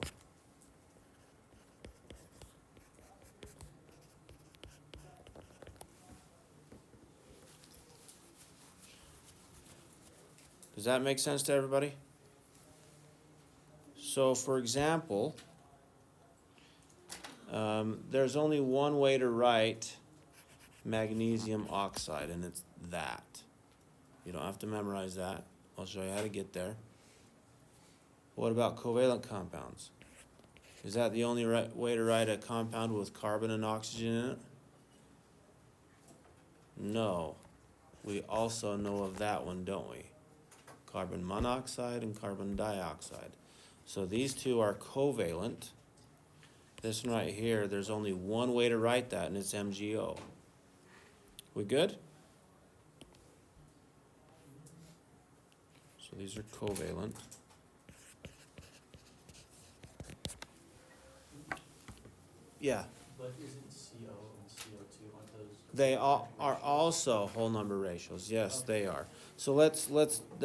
Does that make sense to everybody? So for example, there's only one way to write magnesium oxide, and it's that. You don't have to memorize that. I'll show you how to get there. What about covalent compounds? Is that the only way to write a compound with carbon and oxygen in it? No. We also know of that one, don't we? Carbon monoxide and carbon dioxide. So these two are covalent. This one right here, there's only one way to write that, and it's MgO. We good? So these are covalent. Yeah, But isn't CO and CO2, aren't those? they are also whole number ratios. Yes, they are. So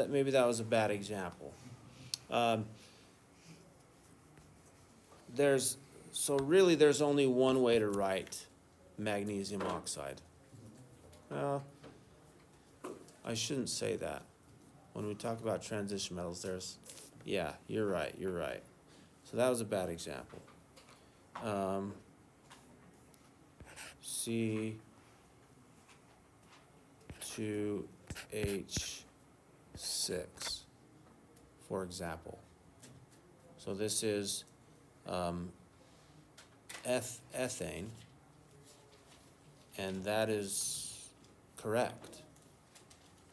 maybe that was a bad example. There's only one way to write magnesium oxide. Well, I shouldn't say that. When we talk about transition metals, yeah, you're right. So that was a bad example. C2H6, for example. So this is ethane, and that is correct.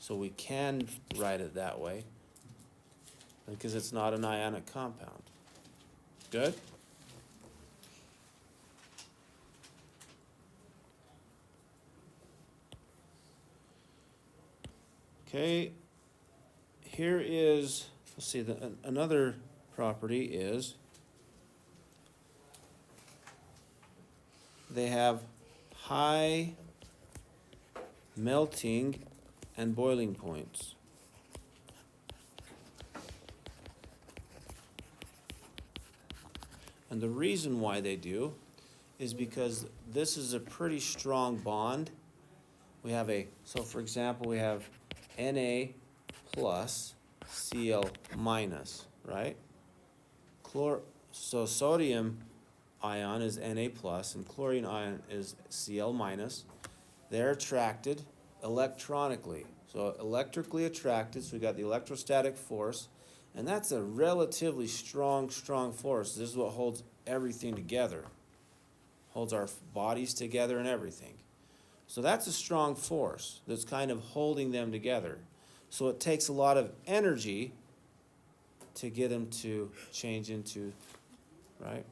So we can write it that way because it's not an ionic compound. Good? Okay, here is, let's see, another property is they have high melting and boiling points. And the reason why they do is because this is a pretty strong bond. So for example, we have Na plus Cl minus, right? So sodium ion is Na plus and chlorine ion is Cl minus. They're attracted electronically. So electrically attracted, so we got the electrostatic force, and that's a relatively strong force. This is what holds everything together. Holds our bodies together and everything. So that's a strong force that's kind of holding them together. So it takes a lot of energy to get them to change into, right?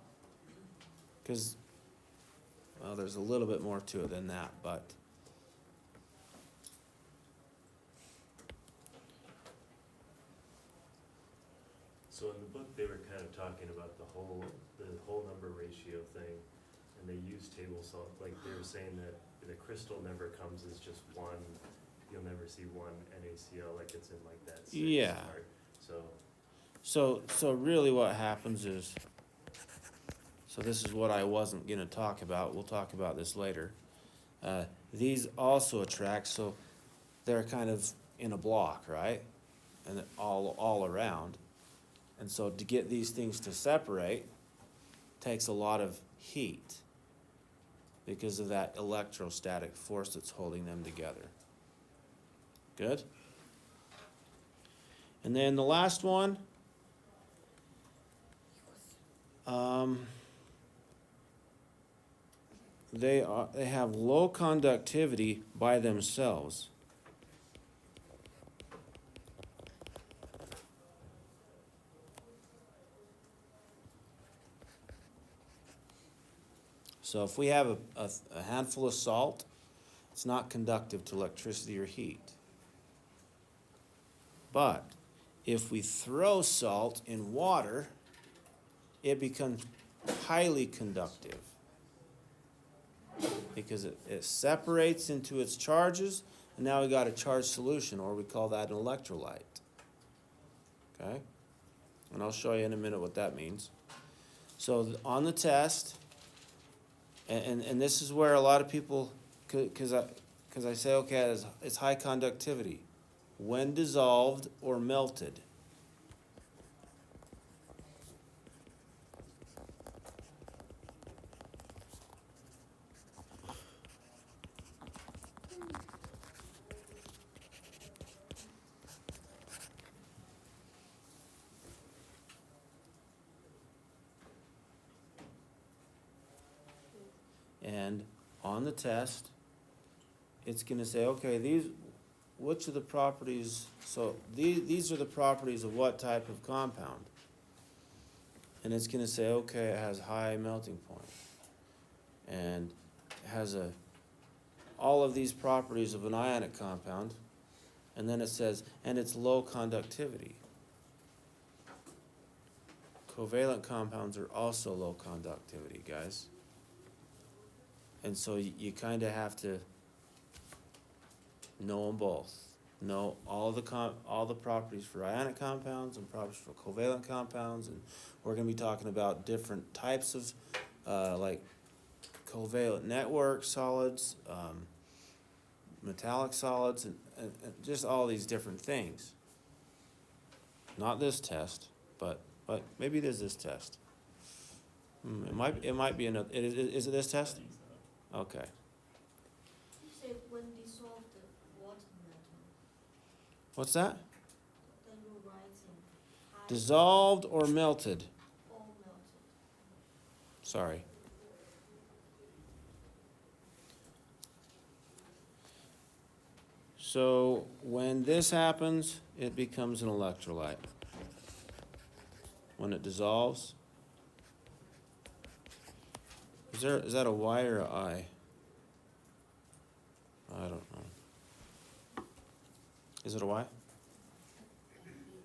Because, well, there's a little bit more to it than that, but So in the book, they were kind of talking about the whole number ratio thing, and they used table salt, like they were saying that the crystal never comes as just one, you'll never see one NaCl like it's in like that six Yeah. part. So really what happens is, so this is what I wasn't gonna talk about, we'll talk about this later. These also attract, so they're kind of in a block, right? And all around. And so to get these things to separate takes a lot of heat because of that electrostatic force that's holding them together. Good? And then the last one, they have low conductivity by themselves. So if we have a handful of salt, it's not conductive to electricity or heat. But if we throw salt in water, it becomes highly conductive because it separates into its charges, and now we got a charged solution, or we call that an electrolyte. Okay? And I'll show you in a minute what that means. So on the test, and this is where a lot of people, because I say, okay, it's high conductivity. when dissolved or melted. And on the test, it's gonna say, okay, which of the properties, so these are the properties of what type of compound? And it's gonna say, okay, it has high melting point. And it has all of these properties of an ionic compound. And then it says, and it's low conductivity. Covalent compounds are also low conductivity, guys. And so you kind of have to know them both. Know all the properties for ionic compounds and properties for covalent compounds, and we're going to be talking about different types of like covalent network solids, metallic solids, and just all these different things. Not this test, but maybe it is this test. It might be another. Is it this test? Okay. You said when dissolved water metal, What's that? then you're writing high Dissolved or melted? or melted. Sorry. So when this happens, it becomes an electrolyte. When it dissolves, is that a Y or a I? I don't know. Is it a Y?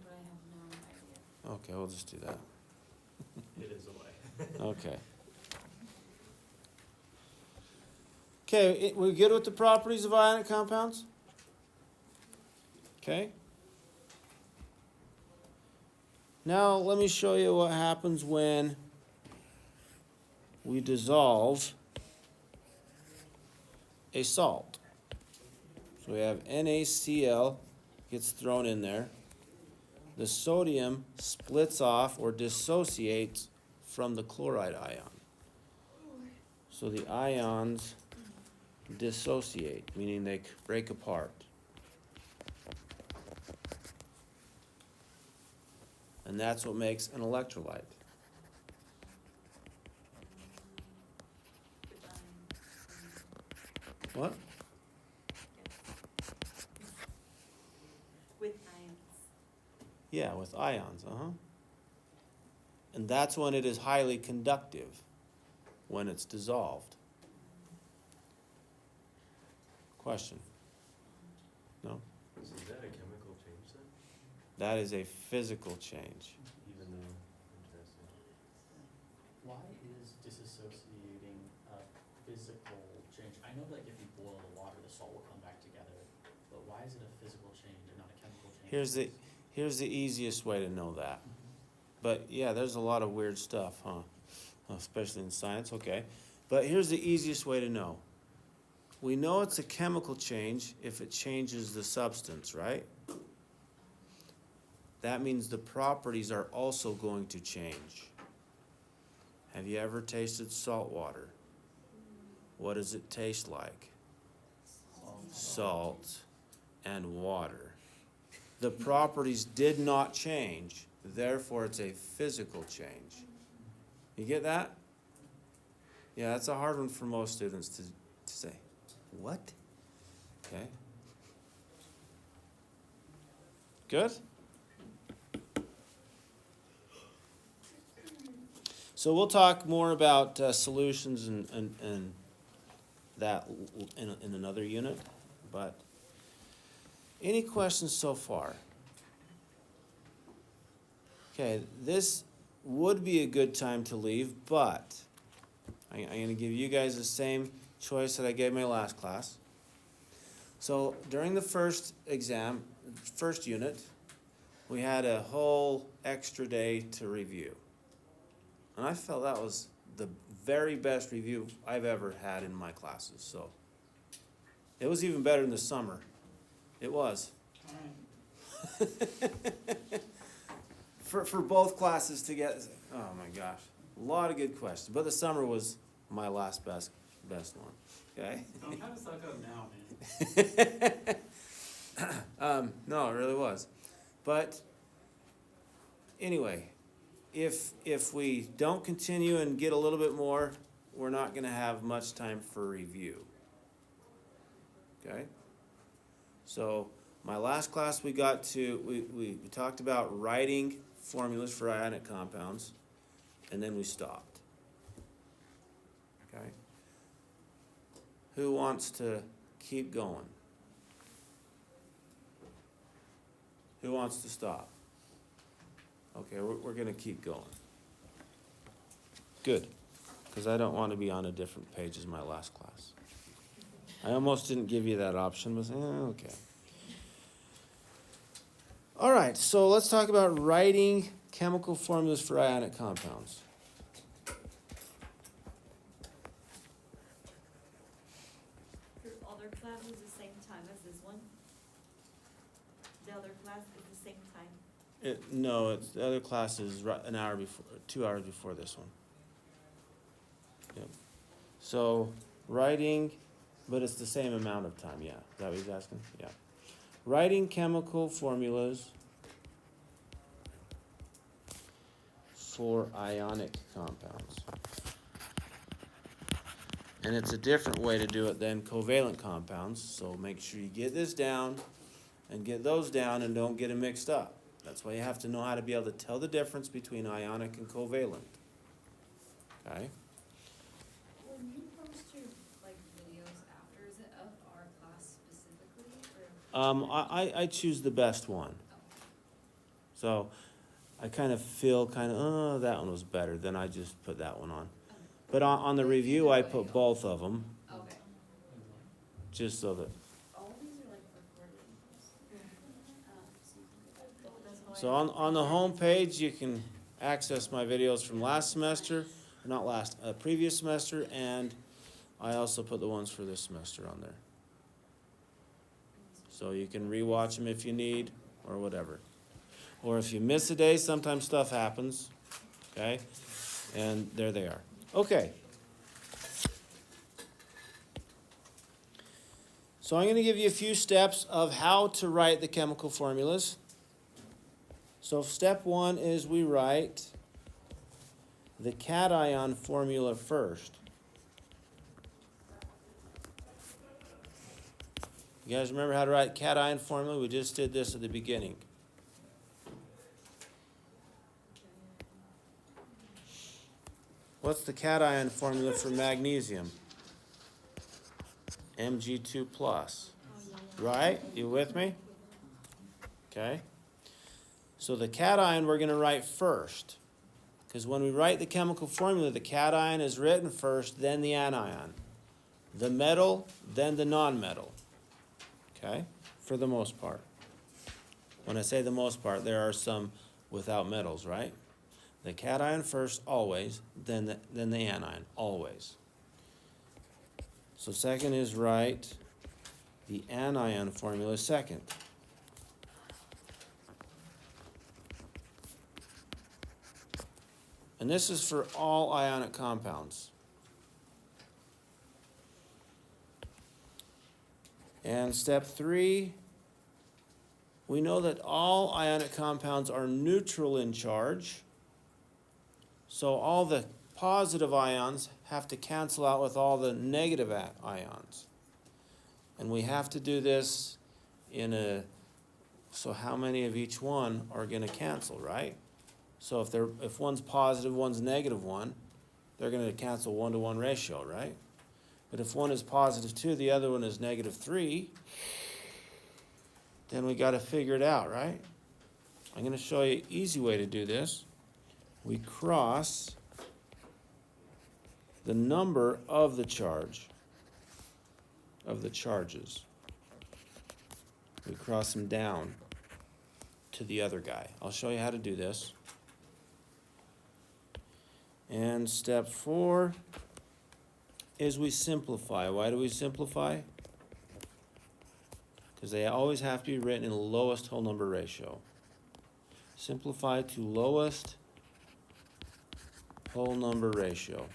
But I have no idea. Okay, we'll just do that. It is a way. Okay. Okay, we good with the properties of ionic compounds? Okay. Now let me show you what happens when we dissolve a salt. So we have NaCl gets thrown in there. The sodium splits off or dissociates from the chloride ion. So the ions dissociate, meaning they break apart. And that's what makes an electrolyte. What? With ions. Yeah, with ions, And that's when it is highly conductive, when it's dissolved. Question? No? So is that a chemical change then? That is a physical change. Even though, interesting. Why is disassociating a physical change? I know like if you boil the water, the salt will come back together, but why is it a physical change and not a chemical change? Here's the easiest way to know that. But yeah, there's a lot of weird stuff, especially in science, okay. But here's the easiest way to know. We know it's a chemical change if it changes the substance, right? That means the properties are also going to change. Have you ever tasted salt water? What does it taste like? Salt and water. The properties did not change, therefore it's a physical change. You get that? Yeah, that's a hard one for most students to say. What? Okay. Good? So we'll talk more about solutions and that in another unit, but any questions so far? Okay, this would be a good time to leave, but I'm going to give you guys the same choice that I gave my last class. So during the first exam, first unit, we had a whole extra day to review. And I felt that was the very best review I've ever had in my classes. So it was even better in the summer. It was. For both classes together. Oh my gosh, a lot of good questions. But the summer was my last best one. Okay. How does that go now, man? No, it really was. But anyway, if we don't continue and get a little bit more, we're not going to have much time for review. Okay? So my last class we got to, we talked about writing formulas for ionic compounds, and then we stopped. Okay? Who wants to keep going? Who wants to stop? Okay, we're going to keep going. Good, because I don't want to be on a different page as my last class. I almost didn't give you that option, but okay. All right, so let's talk about writing chemical formulas for ionic compounds. Your other class is the same time as this one? The other class is the same time? No, the other class is an hour before, 2 hours before this one. Yep. So writing, but it's the same amount of time, yeah. Is that what he's asking? Yeah. Writing chemical formulas for ionic compounds. And it's a different way to do it than covalent compounds, so make sure you get this down and get those down and don't get them mixed up. That's why you have to know how to be able to tell the difference between ionic and covalent. Okay? When you post your, like, videos after, is it of our class specifically, or? I choose the best one. So I kind of feel oh, that one was better, then I just put that one on. But on the review, I put both of them, Okay. just so that. All these are like recordings. So you can go back. So on the home page, you can access my videos from last semester, or not last, previous semester, and I also put the ones for this semester on there. So you can rewatch them if you need, or whatever. Or if you miss a day, sometimes stuff happens, okay? And there they are. Okay. So I'm going to give you a few steps of how to write the chemical formulas. So step one is we write the cation formula first. You guys remember how to write cation formula? We just did this at the beginning. What's the cation formula for magnesium? Mg2+. Right? You with me? Okay. So the cation we're going to write first. Because when we write the chemical formula, the cation is written first, then the anion. The metal, then the nonmetal. Okay? For the most part. When I say the most part, there are some without metals, right? The cation first, always, then the anion, always. So second is write the anion formula second. And this is for all ionic compounds. And step 3, we know that all ionic compounds are neutral in charge. So all the positive ions have to cancel out with all the negative ions. And we have to do this so how many of each one are going to cancel, right? So if one's positive, one's negative 1, they're going to cancel 1-to-1 ratio, right? But if one is positive 2, the other one is negative 3, then we got to figure it out, right? I'm going to show you an easy way to do this. We cross the number of the charge, of the charges. We cross them down to the other guy. I'll show you how to do this. And step 4 is we simplify. Why do we simplify? because they always have to be written in the lowest whole number ratio. Simplify to lowest whole number ratio.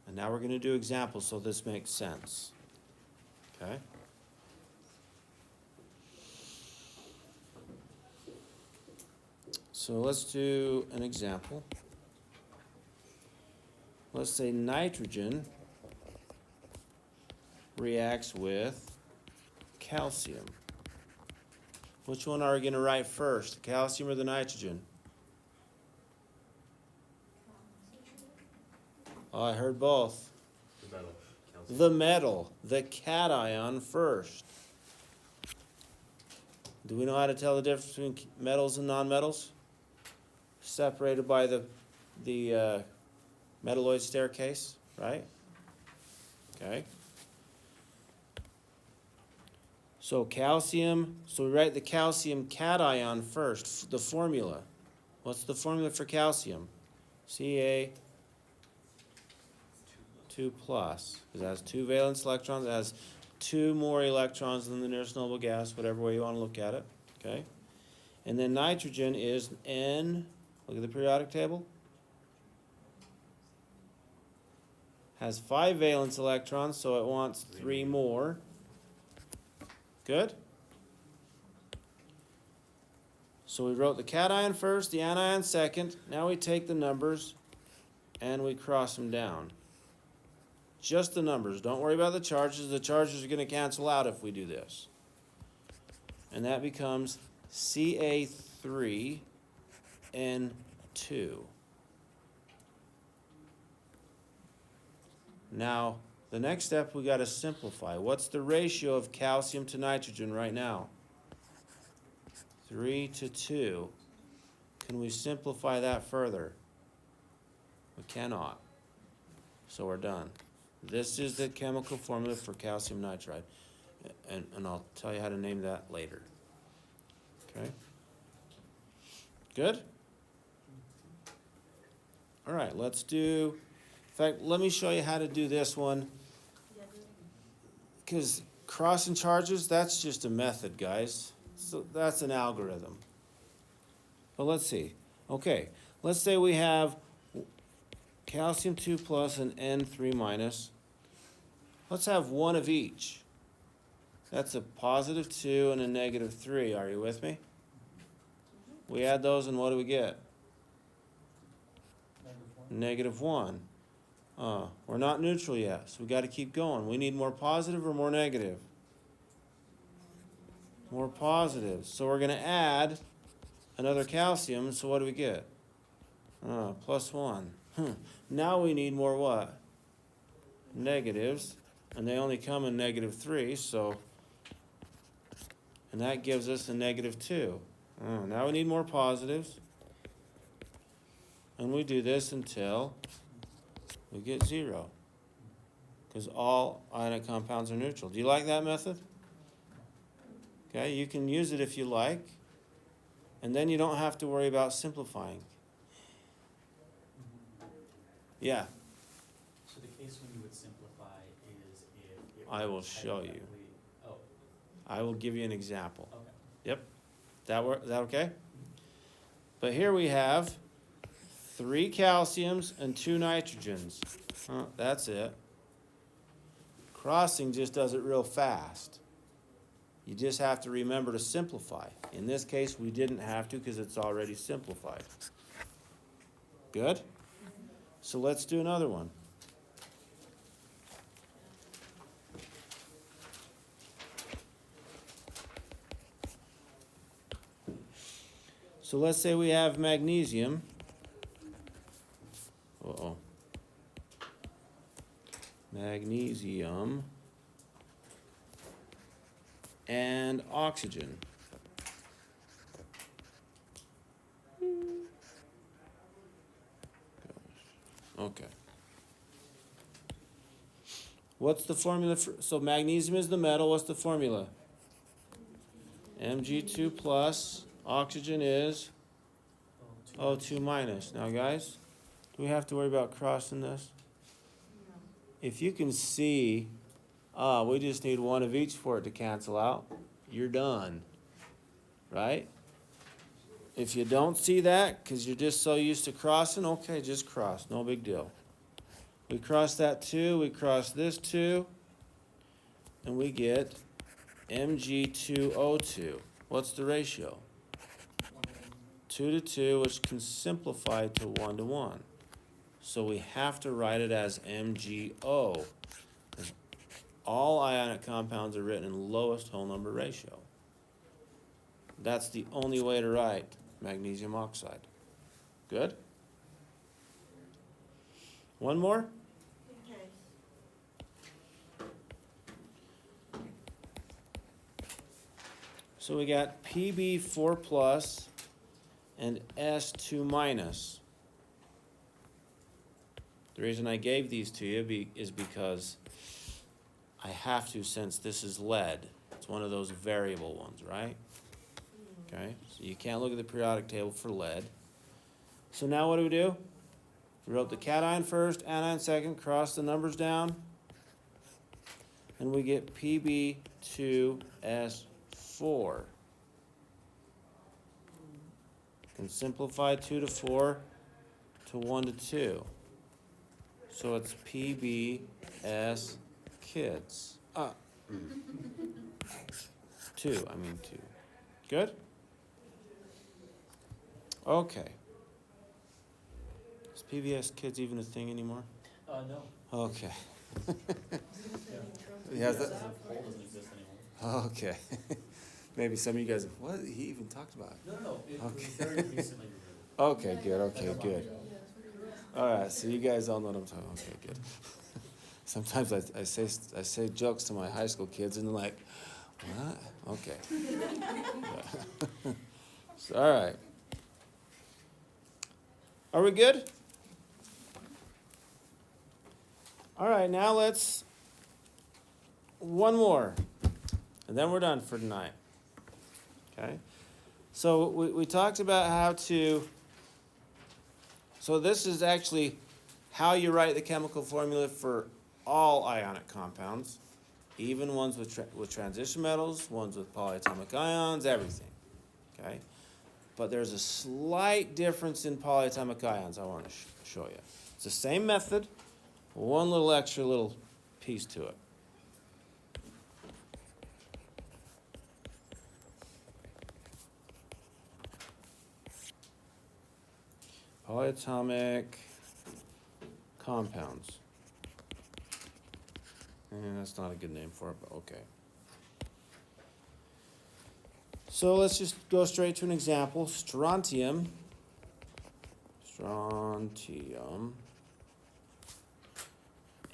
And now we're going to do examples so this makes sense. Okay? So let's do an example. Let's say nitrogen reacts with calcium. Which one are we going to write first, the calcium or the nitrogen? Oh, I heard both. The metal, calcium. The metal, the cation first. Do we know how to tell the difference between metals and nonmetals? Separated by the metalloid staircase, right? Okay. So calcium, so we write the calcium cation first, the formula. What's the formula for calcium? Ca2+, because it has 2 valence electrons, it has 2 more electrons than the nearest noble gas, whatever way you want to look at it, okay? And then nitrogen is N, look at the periodic table. Has 5 valence electrons, so it wants 3 more. Good? So we wrote the cation first, the anion second. Now we take the numbers and we cross them down. Just the numbers. Don't worry about the charges. The charges are going to cancel out if we do this. And that becomes Ca3N2. Now, the next step we got to simplify. What's the ratio of calcium to nitrogen right now? 3:2. Can we simplify that further? We cannot. So we're done. This is the chemical formula for calcium nitride. And I'll tell you how to name that later. Okay? Good? All right, let's do... In fact, let me show you how to do this one. Because crossing charges, that's just a method, guys. So that's an algorithm. But let's see. Okay, let's say we have calcium 2+ and N3-. Let's have one of each. That's a +2 and a -3. Are you with me? We add those and what do we get? -1. We're not neutral yet, so we got to keep going. We need more positive or more negative? More positive. So we're going to add another calcium, so what do we get? +1. Now we need more what? Negatives, and they only come in -3, so, and that gives us a -2. Now we need more positives, and we do this until we get 0, because all ionic compounds are neutral. Do you like that method? Okay, you can use it if you like, and then you don't have to worry about simplifying. Yeah, So the case when you would simplify is if it I will was show you. hypothetically- Oh, I will give you an example. okay. Is that okay? But here we have 3 calciums and 2 nitrogens. That's it. Crossing just does it real fast. You just have to remember to simplify. In this case, we didn't have to because it's already simplified. Good? So let's do another one. So let's say we have magnesium. Uh-oh. Magnesium and oxygen. Okay. What's the formula for, so magnesium is the metal, what's the formula? Mg2+, oxygen is Oh, two. O2-. Now guys, Do we have to worry about crossing this? No. If you can see, we just need one of each for it to cancel out, you're done, right? If you don't see that, because you're just so used to crossing, okay, just cross, no big deal. We cross that 2, we cross this 2, and we get Mg2O2. What's the ratio? 2 to 2, which can simplify to 1 to 1. So we have to write it as MgO. All ionic compounds are written in lowest whole number ratio. That's the only way to write magnesium oxide. Good? One more? Okay. So we got Pb4 plus and S2 minus. The reason I gave these to you is because I have to, since this is lead. It's one of those variable ones, right? Okay, so you can't look at the periodic table for lead. So now what do? We wrote the cation first, anion second, cross the numbers down, and we get Pb2S4. Can simplify 2 to 4 to 1 to 2. So it's PBS kids. 2. Good? Okay. Is PBS kids even a thing anymore? No. Okay. Yeah. Yeah, That poll doesn't exist anymore. Okay. Maybe some of you guys, what he even talked about? No. It was Okay. very recently removed. Okay, good. Like Okay, a month good. ago. All right, so you guys all know what I'm talking. Okay, good. Sometimes I say jokes to my high school kids, and they're like, "What?" Okay. So, all right. Are we good? All right, now let's one more, and then we're done for tonight. Okay. So we talked about how to. So this is actually how you write the chemical formula for all ionic compounds, even ones with transition metals, ones with polyatomic ions, everything. Okay? But there's a slight difference in polyatomic ions I want to show you. It's the same method, one little piece to it. Polyatomic compounds. And that's not a good name for it, but okay. So let's just go straight to an example. Strontium.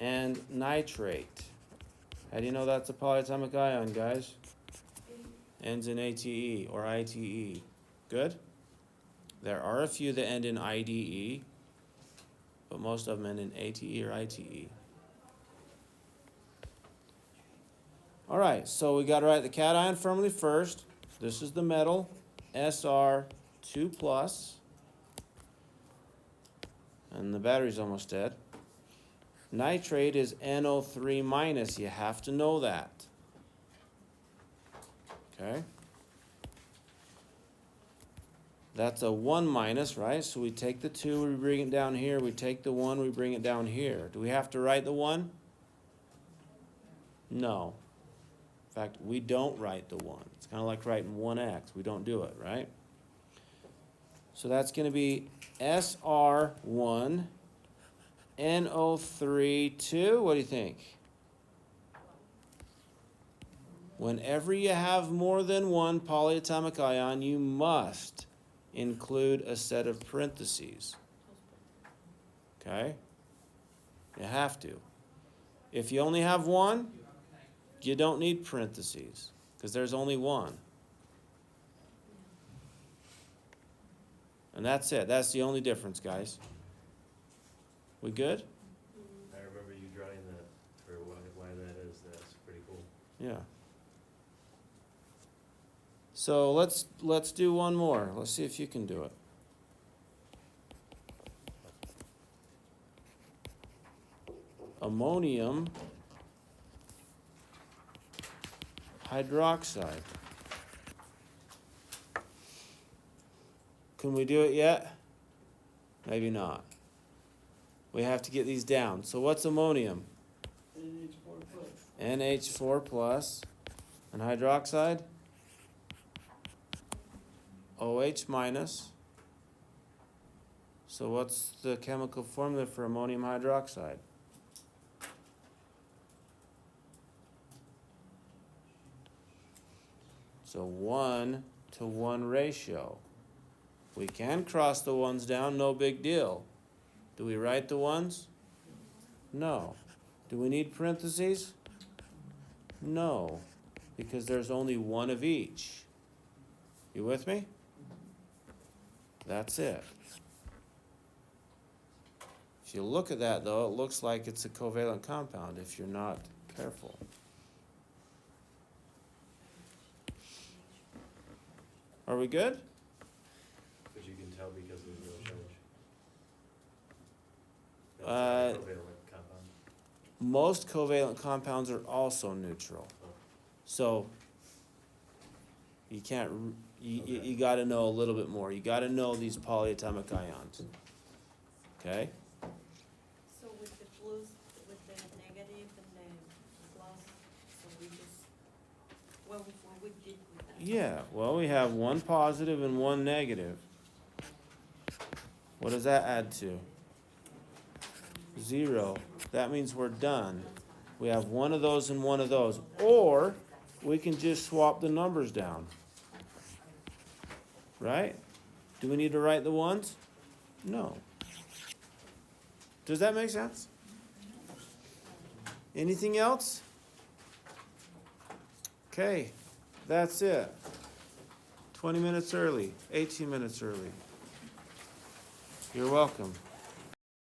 And nitrate. How do you know that's a polyatomic ion, guys? Ends in ATE or ITE. Good? There are a few that end in IDE, but most of them end in ATE or ITE. All right, so we got to write the cation formula first. This is the metal, Sr2 plus, and the battery's almost dead. Nitrate is NO3 minus. You have to know that. Okay. That's a 1 minus, right? So we take the 2, we bring it down here. We take the 1, we bring it down here. Do we have to write the 1? No. In fact, we don't write the 1. It's kind of like writing 1x. We don't do it, right? So that's going to be SR1 NO3 2. What do you think? Whenever you have more than one polyatomic ion, you must include a set of parentheses. Okay? You have to. If you only have one, you don't need parentheses because there's only one. And that's it. That's the only difference, guys. We good? I remember you drawing that for why that is. That's pretty cool. Yeah. So let's do one more. Let's see if you can do it. ammonium hydroxide. Can we do it yet? Maybe not. We have to get these down. So what's ammonium? NH4 plus. And hydroxide? OH minus. So what's the chemical formula for ammonium hydroxide? So 1-to-1 ratio. We can cross the ones down, no big deal. Do we write the ones? No. Do we need parentheses? No, because there's only one of each. You with me? That's it. If you look at that, though, it looks like it's a covalent compound if you're not careful. Are we good? But you can tell because there's no charge. That's Uh, a covalent compound. Most covalent compounds are also neutral. So you can't, you got to know a little bit more. You got to know these polyatomic ions. Okay? So with the plus, with the negative and the plus, so we just, what we did with that? Yeah, well, we have one positive and one negative. What does that add to? 0. That means we're done. We have one of those and one of those. Or we can just swap the numbers down. Right? Do we need to write the ones? No. Does that make sense? Anything else? Okay, that's it. 20 minutes early, 18 minutes early. You're welcome.